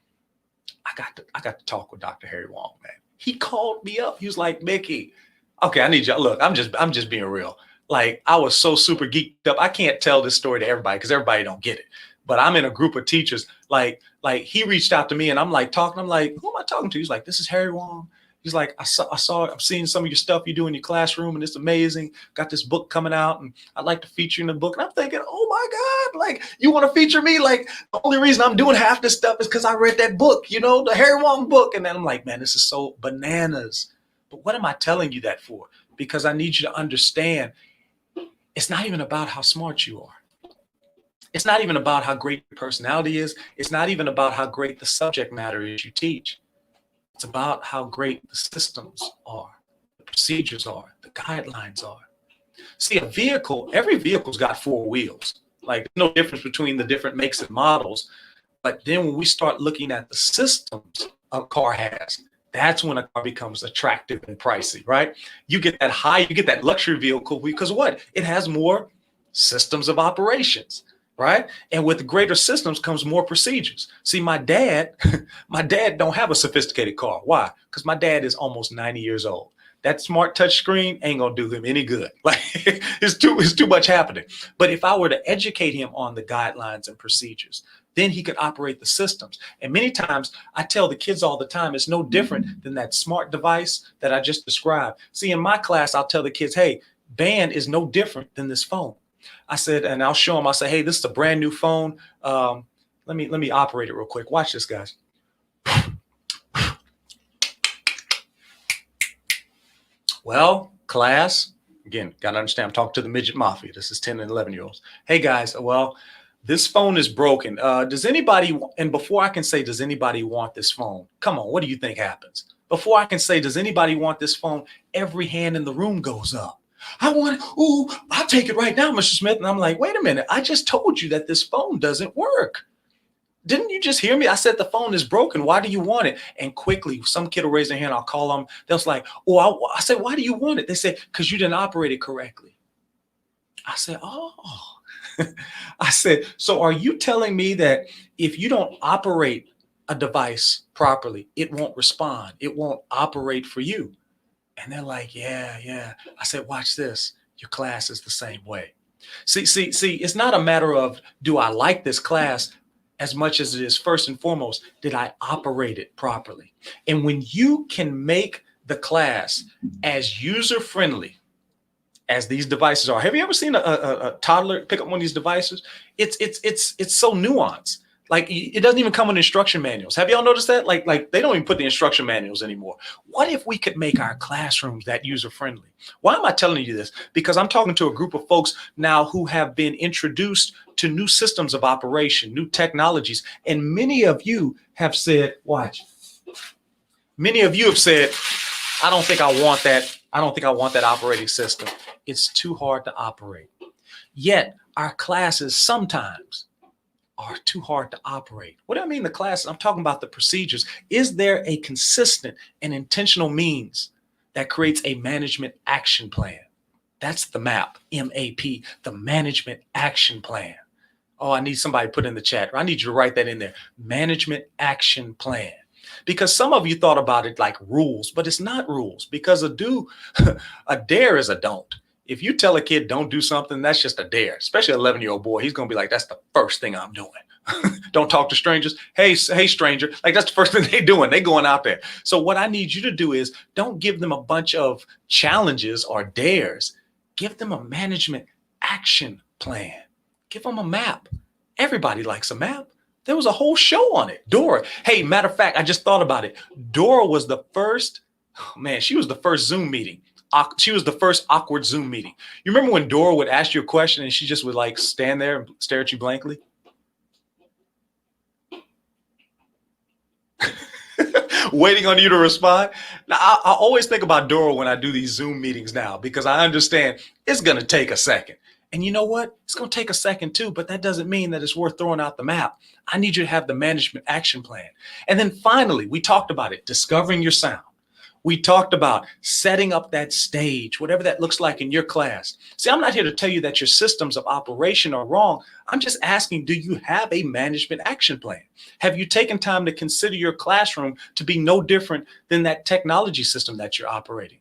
I got to talk with Dr. Harry Wong, man. He called me up. He was like, Mickey, okay, I need y'all. Look, I'm just being real. Like, I was so super geeked up. I can't tell this story to everybody because everybody don't get it. But I'm in a group of teachers. Like he reached out to me and I'm like talking. I'm like, who am I talking to? He's like, this is Harry Wong. He's like, I'm seeing some of your stuff you do in your classroom and it's amazing. Got this book coming out and I'd like to feature you in the book. And I'm thinking, oh my God, like you want to feature me? Like the only reason I'm doing half this stuff is because I read that book, you know, the Harry Wong book. And then I'm like, man, this is so bananas. But what am I telling you that for? Because I need you to understand it's not even about how smart you are. It's not even about how great your personality is. It's not even about how great the subject matter is you teach. It's about how great the systems are, the procedures are, the guidelines are. See, every vehicle's got 4 wheels. Like, there's no difference between the different makes and models. But then when we start looking at the systems a car has, that's when a car becomes attractive and pricey, right? You get that luxury vehicle because what? It has more systems of operations. Right. And with greater systems comes more procedures. See, my dad don't have a sophisticated car. Why? Because my dad is almost 90 years old. That smart touch screen ain't going to do him any good. Like it's too much happening. But if I were to educate him on the guidelines and procedures, then he could operate the systems. And many times I tell the kids all the time, it's no different than that smart device that I just described. See, in my class, I'll tell the kids, hey, band is no different than this phone. I said, and I'll show them, I'll say, hey, this is a brand new phone. Let me operate it real quick. Watch this, guys. Well, class, again, got to understand, I'm talking to the midget mafia. This is 10 and 11-year-olds. Hey, guys, well, this phone is broken. Does anybody, and before I can say, does anybody want this phone? Come on, what do you think happens? Before I can say, does anybody want this phone? Every hand in the room goes up. I want it. Ooh, I'll take it right now, Mr. Smith. And I'm like, wait a minute. I just told you that this phone doesn't work. Didn't you just hear me? I said the phone is broken. Why do you want it? And quickly, some kid will raise their hand. I'll call them. They'll like, oh, I said, why do you want it? They say, because you didn't operate it correctly. I said, oh. I said, so are you telling me that if you don't operate a device properly, it won't respond? It won't operate for you? And they're like, yeah. I said, watch this. Your class is the same way. See, it's not a matter of, do I like this class as much as it is first and foremost, did I operate it properly? And when you can make the class as user-friendly as these devices are. Have you ever seen a toddler pick up one of these devices? It's so nuanced. Like, it doesn't even come with instruction manuals. Have y'all noticed that? Like they don't even put the instruction manuals anymore. What if we could make our classrooms that user friendly? Why am I telling you this? Because I'm talking to a group of folks now who have been introduced to new systems of operation, new technologies. And many of you have said, watch. Many of you have said, I don't think I want that. I don't think I want that operating system. It's too hard to operate. Yet our classes sometimes are too hard to operate. What do I mean the classes? I'm talking about the procedures. Is there a consistent and intentional means that creates a management action plan? That's the MAP, M-A-P, the management action plan. Oh, I need somebody to put in the chat, or I need you to write that in there. Management action plan. Because some of you thought about it like rules, but it's not rules, because a dare is a don't. If you tell a kid don't do something, that's just a dare, especially an 11-year-old boy. He's going to be like, that's the first thing I'm doing. Don't talk to strangers. Hey, stranger. Like, that's the first thing they're doing. They're going out there. So what I need you to do is don't give them a bunch of challenges or dares. Give them a management action plan. Give them a map. Everybody likes a map. There was a whole show on it. Dora. Hey, matter of fact, I just thought about it. Dora was the first, she was the first Zoom meeting. She was the first awkward Zoom meeting. You remember when Dora would ask you a question and she just would like stand there and stare at you blankly? Waiting on you to respond. Now, I always think about Dora when I do these Zoom meetings now, because I understand it's going to take a second. And you know what? It's going to take a second too, but that doesn't mean that it's worth throwing out the map. I need you to have the management action plan. And then finally, we talked about it, discovering your sound. We talked about setting up that stage, whatever that looks like in your class. See, I'm not here to tell you that your systems of operation are wrong. I'm just asking, do you have a management action plan? Have you taken time to consider your classroom to be no different than that technology system that you're operating?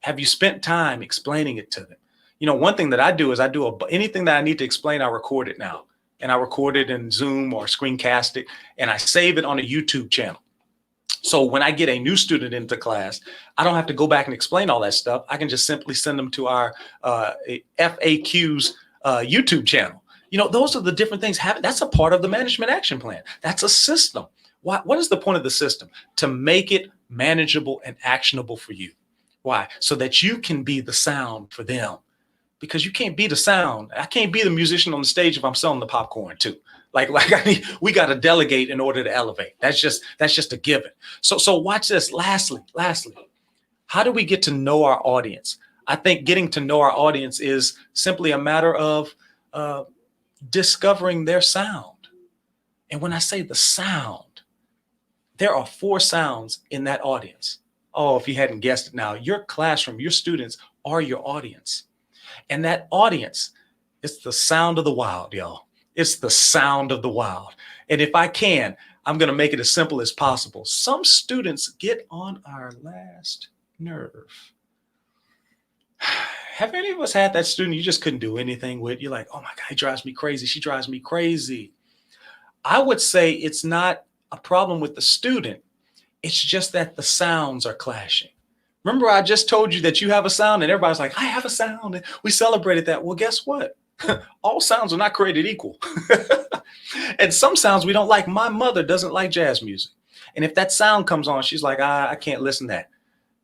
Have you spent time explaining it to them? You know, one thing that I do is anything that I need to explain, I record it now. And I record it in Zoom or screencast it, and I save it on a YouTube channel. So when I get a new student into class, I don't have to go back and explain all that stuff. I can just simply send them to our FAQs YouTube channel. You know, those are the different things. That's a part of the management action plan. That's a system. What is the point of the system? To make it manageable and actionable for you. Why? So that you can be the sound for them. Because you can't be the sound. I can't be the musician on the stage if I'm selling the popcorn too. We got to delegate in order to elevate. That's just a given. So watch this. Lastly, how do we get to know our audience? I think getting to know our audience is simply a matter of discovering their sound. And when I say the sound, there are 4 sounds in that audience. Oh, if you hadn't guessed it now, your classroom, your students are your audience. And that audience, it's the sound of the wild, y'all. It's the sound of the wild. And if I can, I'm going to make it as simple as possible. Some students get on our last nerve. Have any of us had that student you just couldn't do anything with? You're like, oh my God, he drives me crazy. She drives me crazy. I would say it's not a problem with the student. It's just that the sounds are clashing. Remember, I just told you that you have a sound and everybody's like, I have a sound. And we celebrated that. Well, guess what? All sounds are not created equal. And some sounds we don't like. My mother doesn't like jazz music. And if that sound comes on, she's like, I can't listen to that.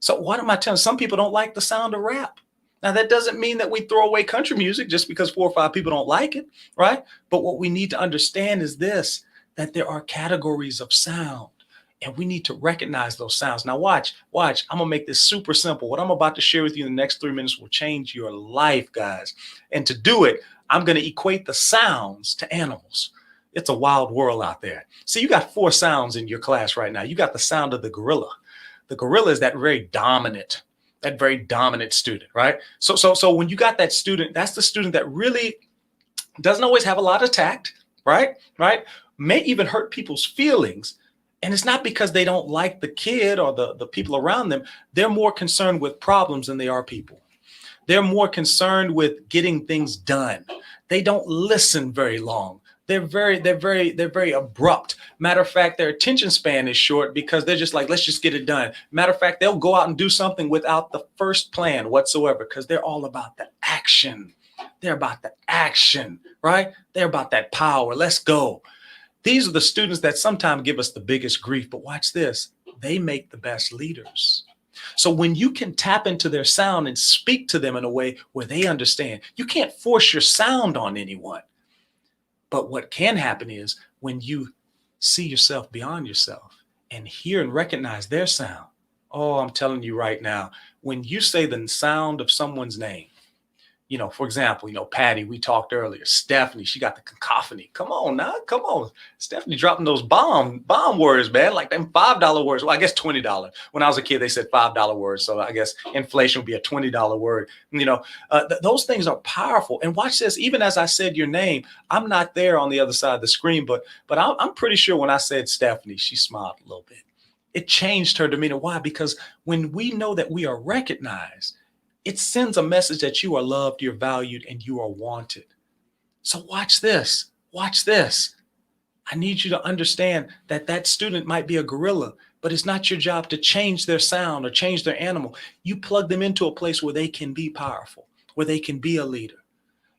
So what am I telling? Some people don't like the sound of rap. Now, that doesn't mean that we throw away country music just because 4 or 5 people don't like it, right? But what we need to understand is this, that there are categories of sound. And we need to recognize those sounds. Now watch. I'm going to make this super simple. What I'm about to share with you in the next 3 minutes will change your life, guys. And to do it, I'm going to equate the sounds to animals. It's a wild world out there. So you got 4 sounds in your class right now. You got the sound of the gorilla. The gorilla is that very dominant student, right? So when you got that student, that's the student that really doesn't always have a lot of tact, right? Right? May even hurt people's feelings. And it's not because they don't like the kid or the people around them. They're more concerned with problems than they are people. They're more concerned with getting things done. They don't listen very long. They're very abrupt. Matter of fact, their attention span is short because they're just like, let's just get it done. Matter of fact, they'll go out and do something without the first plan whatsoever because they're all about the action. They're about the action, right? They're about that power. Let's go. These are the students that sometimes give us the biggest grief, but watch this. They make the best leaders. So when you can tap into their sound and speak to them in a way where they understand, you can't force your sound on anyone. But what can happen is when you see yourself beyond yourself and hear and recognize their sound. Oh, I'm telling you right now, when you say the sound of someone's name, for example, Patty, we talked earlier, Stephanie, she got the cacophony. Come on now, come on. Stephanie dropping those bomb words, man, like them $5 words. Well, I guess $20. When I was a kid, they said $5 words. So I guess inflation would be a $20 word. Those things are powerful. And watch this, even as I said your name, I'm not there on the other side of the screen, but I'm pretty sure when I said Stephanie, she smiled a little bit. It changed her demeanor. Why? Because when we know that we are recognized, it sends a message that you are loved, you're valued, and you are wanted. So watch this. Watch this. I need you to understand that student might be a gorilla, but it's not your job to change their sound or change their animal. You plug them into a place where they can be powerful, where they can be a leader.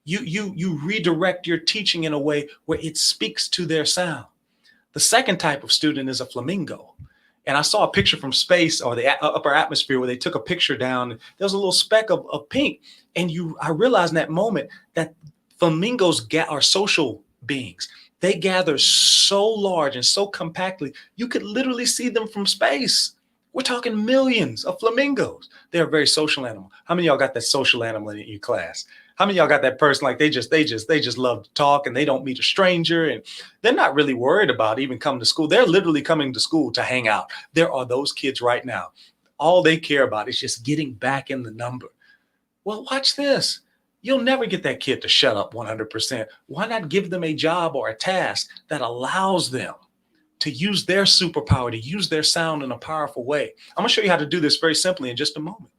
You redirect your teaching in a way where it speaks to their sound. The second type of student is a flamingo. And I saw a picture from space or the upper atmosphere where they took a picture down. There was a little speck of pink. And I realized in that moment that flamingos are social beings. They gather so large and so compactly, you could literally see them from space. We're talking millions of flamingos. They're a very social animal. How many of y'all got that social animal in your class? How many of y'all got that person like they just love to talk and they don't meet a stranger and they're not really worried about even coming to school. They're literally coming to school to hang out. There are those kids right now. All they care about is just getting back in the number. Well, watch this. You'll never get that kid to shut up 100%. Why not give them a job or a task that allows them to use their superpower, to use their sound in a powerful way? I'm gonna show you how to do this very simply in just a moment.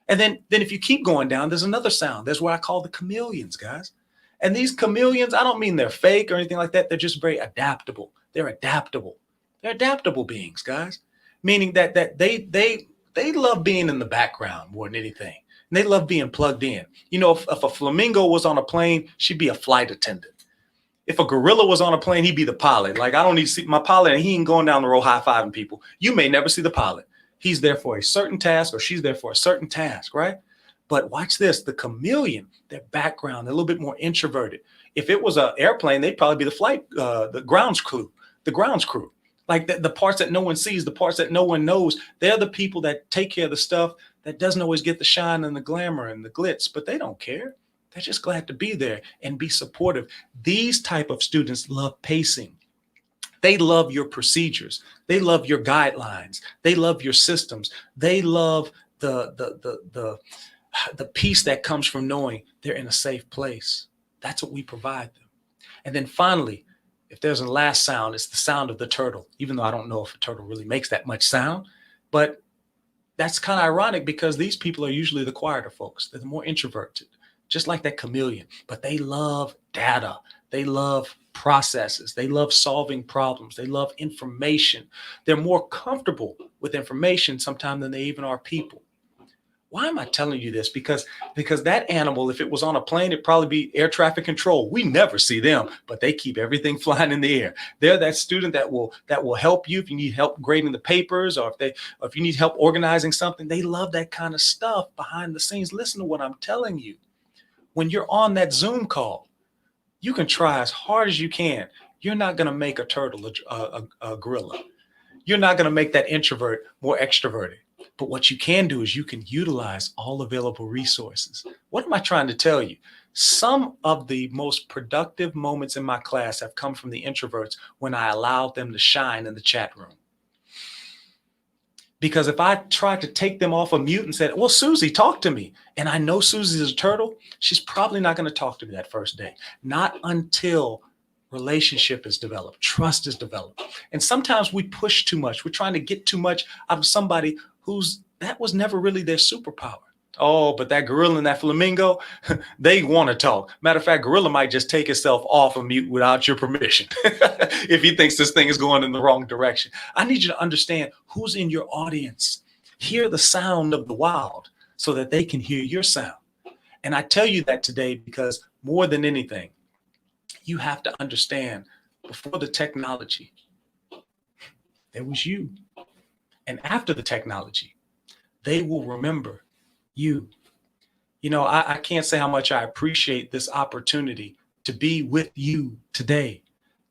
And then if you keep going down, there's another sound. There's what I call the chameleons, guys. And these chameleons, I don't mean they're fake or anything like that. They're just very adaptable. They're adaptable. They're adaptable beings, guys. Meaning that they love being in the background more than anything. And they love being plugged in. If a flamingo was on a plane, she'd be a flight attendant. If a gorilla was on a plane, he'd be the pilot. Like, I don't need to see my pilot, and he ain't going down the road high-fiving people. You may never see the pilot. He's there for a certain task or she's there for a certain task, right? But watch this, the chameleon, their background, they're a little bit more introverted. If it was an airplane, they'd probably be the grounds crew. Like the parts that no one sees, the parts that no one knows. They're the people that take care of the stuff that doesn't always get the shine and the glamour and the glitz, but they don't care. They're just glad to be there and be supportive. These type of students love pacing. They love your procedures. They love your guidelines. They love your systems. They love the peace that comes from knowing they're in a safe place. That's what we provide them. And then finally, if there's a last sound, it's the sound of the turtle, even though I don't know if a turtle really makes that much sound. But that's kind of ironic because these people are usually the quieter folks. They're the more introverted, just like that chameleon. But they love data. They love processes. They love solving problems. They love information. They're more comfortable with information sometimes than they even are people. Why am I telling you this? Because that animal, if it was on a plane, it'd probably be air traffic control. We never see them, but they keep everything flying in the air. They're that student that will help you if you need help grading the papers or if you need help organizing something. They love that kind of stuff behind the scenes. Listen to what I'm telling you. When you're on that Zoom call, you can try as hard as you can. You're not going to make a turtle a gorilla. You're not going to make that introvert more extroverted. But what you can do is you can utilize all available resources. What am I trying to tell you? Some of the most productive moments in my class have come from the introverts when I allowed them to shine in the chat room. Because if I tried to take them off of mute and said, well, Susie, talk to me, and I know Susie's a turtle, she's probably not going to talk to me that first day. Not until relationship is developed, trust is developed. And sometimes we push too much. We're trying to get too much out of somebody that was never really their superpower. Oh, but that gorilla and that flamingo, they want to talk. Matter of fact, gorilla might just take itself off of mute without your permission if he thinks this thing is going in the wrong direction. I need you to understand who's in your audience. Hear the sound of the wild so that they can hear your sound. And I tell you that today because more than anything, you have to understand before the technology, there was you. And after the technology, they will remember you. You know, I can't say how much I appreciate this opportunity to be with you today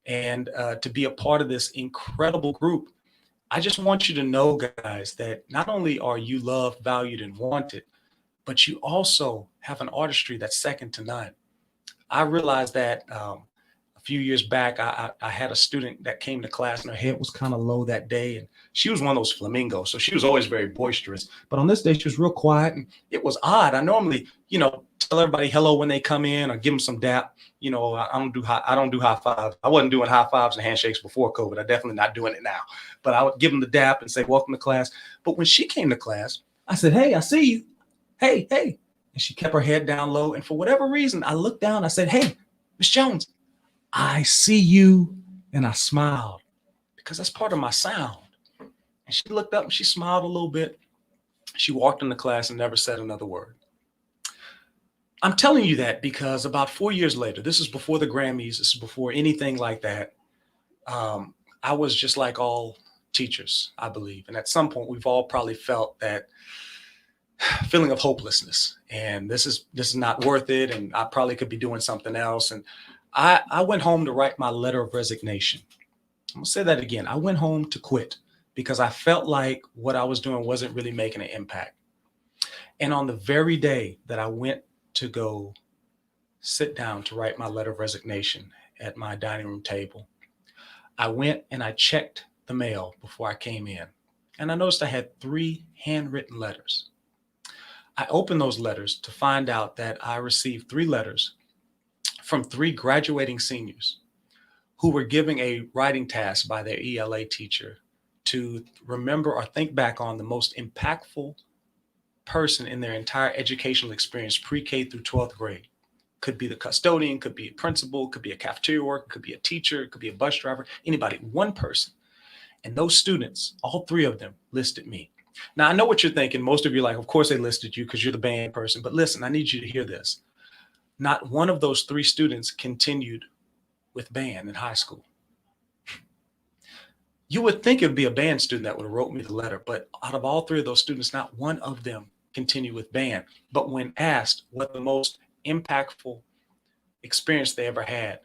and to be a part of this incredible group. I just want you to know, guys, that not only are you loved, valued, and wanted, but you also have an artistry that's second to none. I realized that a few years back, I had a student that came to class and her head was kind of low that day. And she was one of those flamingos. So she was always very boisterous. But on this day, she was real quiet. And it was odd. I normally, tell everybody hello when they come in or give them some dap. I don't do high fives. I wasn't doing high fives and handshakes before COVID. I'm definitely not doing it now. But I would give them the dap and say, welcome to class. But when she came to class, I said, hey, I see you. Hey, hey. And she kept her head down low. And for whatever reason, I looked down. I said, hey, Miss Jones, I see you. And I smiled because that's part of my sound. And she looked up and she smiled a little bit. She walked into class and never said another word. I'm telling you that because about 4 years later, this is before the Grammys, this is before anything like that. I was just like all teachers, I believe. And at some point, we've all probably felt that feeling of hopelessness. And this is not worth it. And I probably could be doing something else. And I went home to write my letter of resignation. I'm going to say that again. I went home to quit because I felt like what I was doing wasn't really making an impact. And on the very day that I went to go sit down to write my letter of resignation at my dining room table, I went and I checked the mail before I came in. And I noticed I had 3 handwritten letters. I opened those letters to find out that I received 3 letters from 3 graduating seniors who were giving a writing task by their ELA teacher to remember or think back on the most impactful person in their entire educational experience, pre-K through 12th grade. Could be the custodian, could be a principal, could be a cafeteria worker, could be a teacher, could be a bus driver, anybody, one person. And those students, all 3 of them listed me. Now, I know what you're thinking. Most of you are like, of course they listed you because you're the band person. But listen, I need you to hear this. Not one of those 3 students continued with band in high school. You would think it would be a band student that would have wrote me the letter, but out of all 3 of those students, not one of them continued with band. But when asked what the most impactful experience they ever had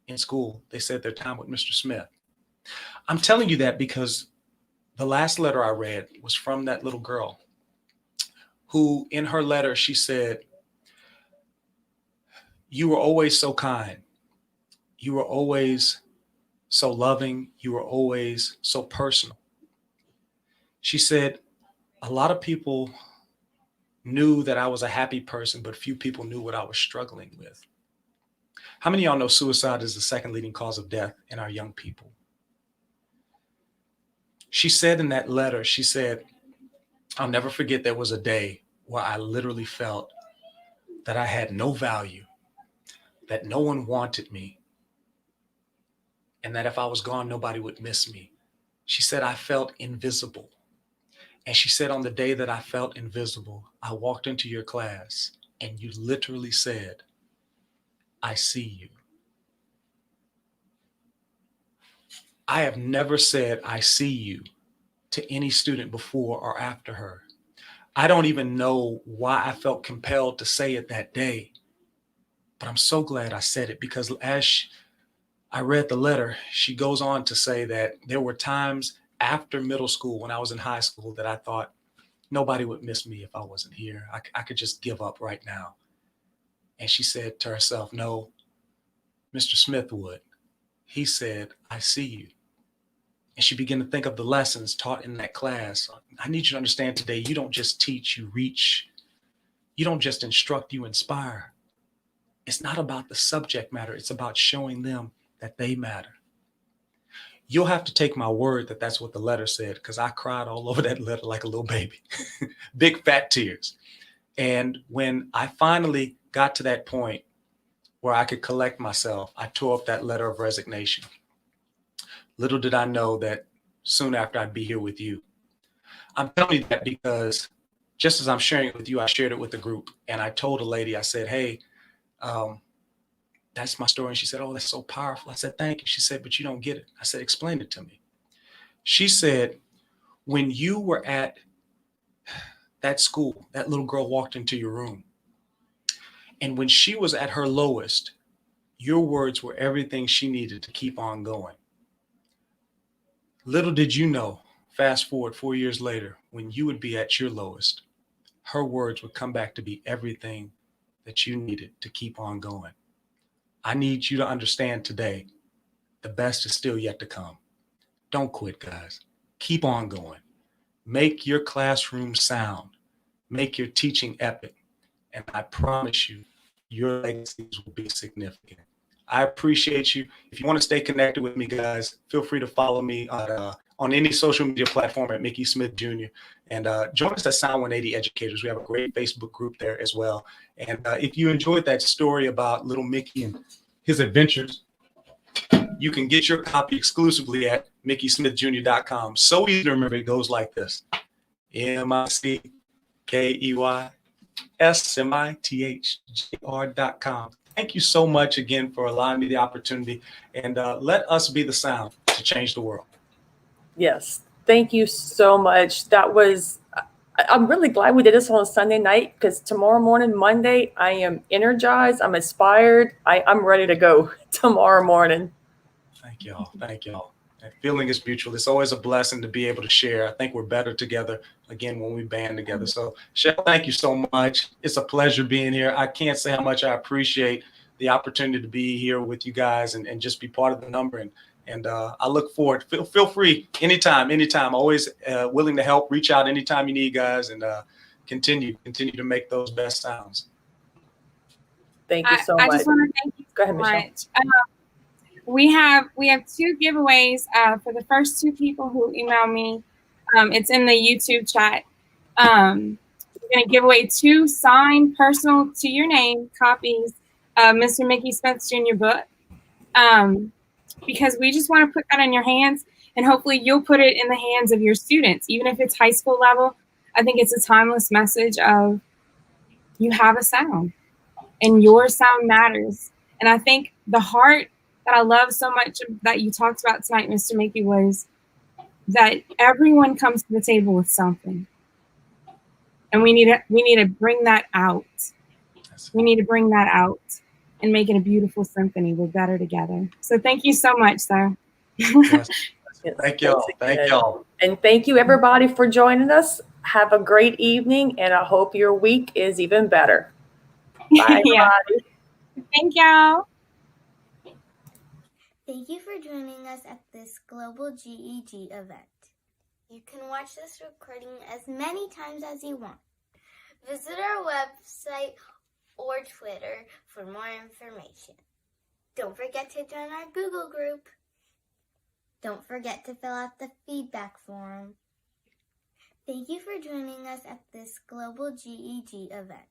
in school, they said their time with Mr. Smith. I'm telling you that because the last letter I read was from that little girl who, in her letter, she said, you were always so kind. You were always so loving. You were always so personal. She said, a lot of people knew that I was a happy person, but few people knew what I was struggling with. How many of y'all know suicide is the second leading cause of death in our young people? She said in that letter, she said, I'll never forget there was a day where I literally felt that I had no value, that no one wanted me, and that if I was gone, nobody would miss me. She said, I felt invisible. And she said, on the day that I felt invisible, I walked into your class and you literally said, I see you. I have never said, I see you to any student before or after her. I don't even know why I felt compelled to say it that day, but I'm so glad I said it because as I read the letter, she goes on to say that there were times after middle school when I was in high school that I thought nobody would miss me if I wasn't here. I could just give up right now. And she said to herself, no, Mr. Smith would. He said, I see you. And she began to think of the lessons taught in that class. I need you to understand today, you don't just teach, you reach. You don't just instruct, you inspire. It's not about the subject matter. It's about showing them that they matter. You'll have to take my word that that's what the letter said, because I cried all over that letter like a little baby. Big fat tears. And when I finally got to that point where I could collect myself, I tore up that letter of resignation. Little did I know that soon after I'd be here with you. I'm telling you that because just as I'm sharing it with you, I shared it with the group. And I told a lady, I said, hey, that's my story. And she said, oh, that's so powerful. I said, thank you. She said, but you don't get it. I said, explain it to me. She said, when you were at that school, that little girl walked into your room. And when she was at her lowest, your words were everything she needed to keep on going. Little did you know, fast forward 4 years later, when you would be at your lowest, her words would come back to be everything that you needed to keep on going. I need you to understand today, the best is still yet to come. Don't quit, guys. Keep on going. Make your classroom sound. Make your teaching epic. And I promise you, your legacies will be significant. I appreciate you. If you want to stay connected with me, guys, feel free to follow me on any social media platform at Mickey Smith Jr. And join us at Sound 180 Educators. We have a great Facebook group there as well. And if you enjoyed that story about little Mickey and his adventures, you can get your copy exclusively at MickeySmithJr.com. So easy to remember. It goes like this: MickeySmithJr.com. Thank you so much again for allowing me the opportunity, and let us be the sound to change the world. Yes. Thank you so much. I'm really glad we did this on a Sunday night, because tomorrow morning, Monday, I am energized. I'm inspired. I'm ready to go tomorrow morning. Thank y'all. Thank y'all. That feeling is mutual. It's always a blessing to be able to share. I think we're better together again when we band together. So, Shell, thank you so much. It's a pleasure being here. I can't say how much I appreciate the opportunity to be here with you guys and just be part of the number. And I look forward. Feel free anytime. Always willing to help. Reach out anytime you need, guys, and continue to make those best sounds. Thank you so much. I just want to thank you Go ahead, so Michelle. much. We have 2 giveaways for the first 2 people who email me. It's in the YouTube chat. We're going to give away 2 signed, personal to your name copies of Mr. Mickey Smith Jr. book, because we just want to put that in your hands, and hopefully you'll put it in the hands of your students, even if it's high school level. I think it's a timeless message of you have a sound, and your sound matters. And I think the heart that I love so much that you talked about tonight, Mr. Mickey, was that everyone comes to the table with something, and we need to bring that out. We need to bring that out and make it a beautiful symphony. We're better together. So thank you so much, sir. Yes. Thank y'all. Thank y'all. And thank you, everybody, for joining us. Have a great evening, and I hope your week is even better. Bye, everybody. Thank y'all. Thank you for joining us at this Global GEG event. You can watch this recording as many times as you want. Visit our website or Twitter for more information. Don't forget to join our Google group. Don't forget to fill out the feedback form. Thank you for joining us at this Global GEG event.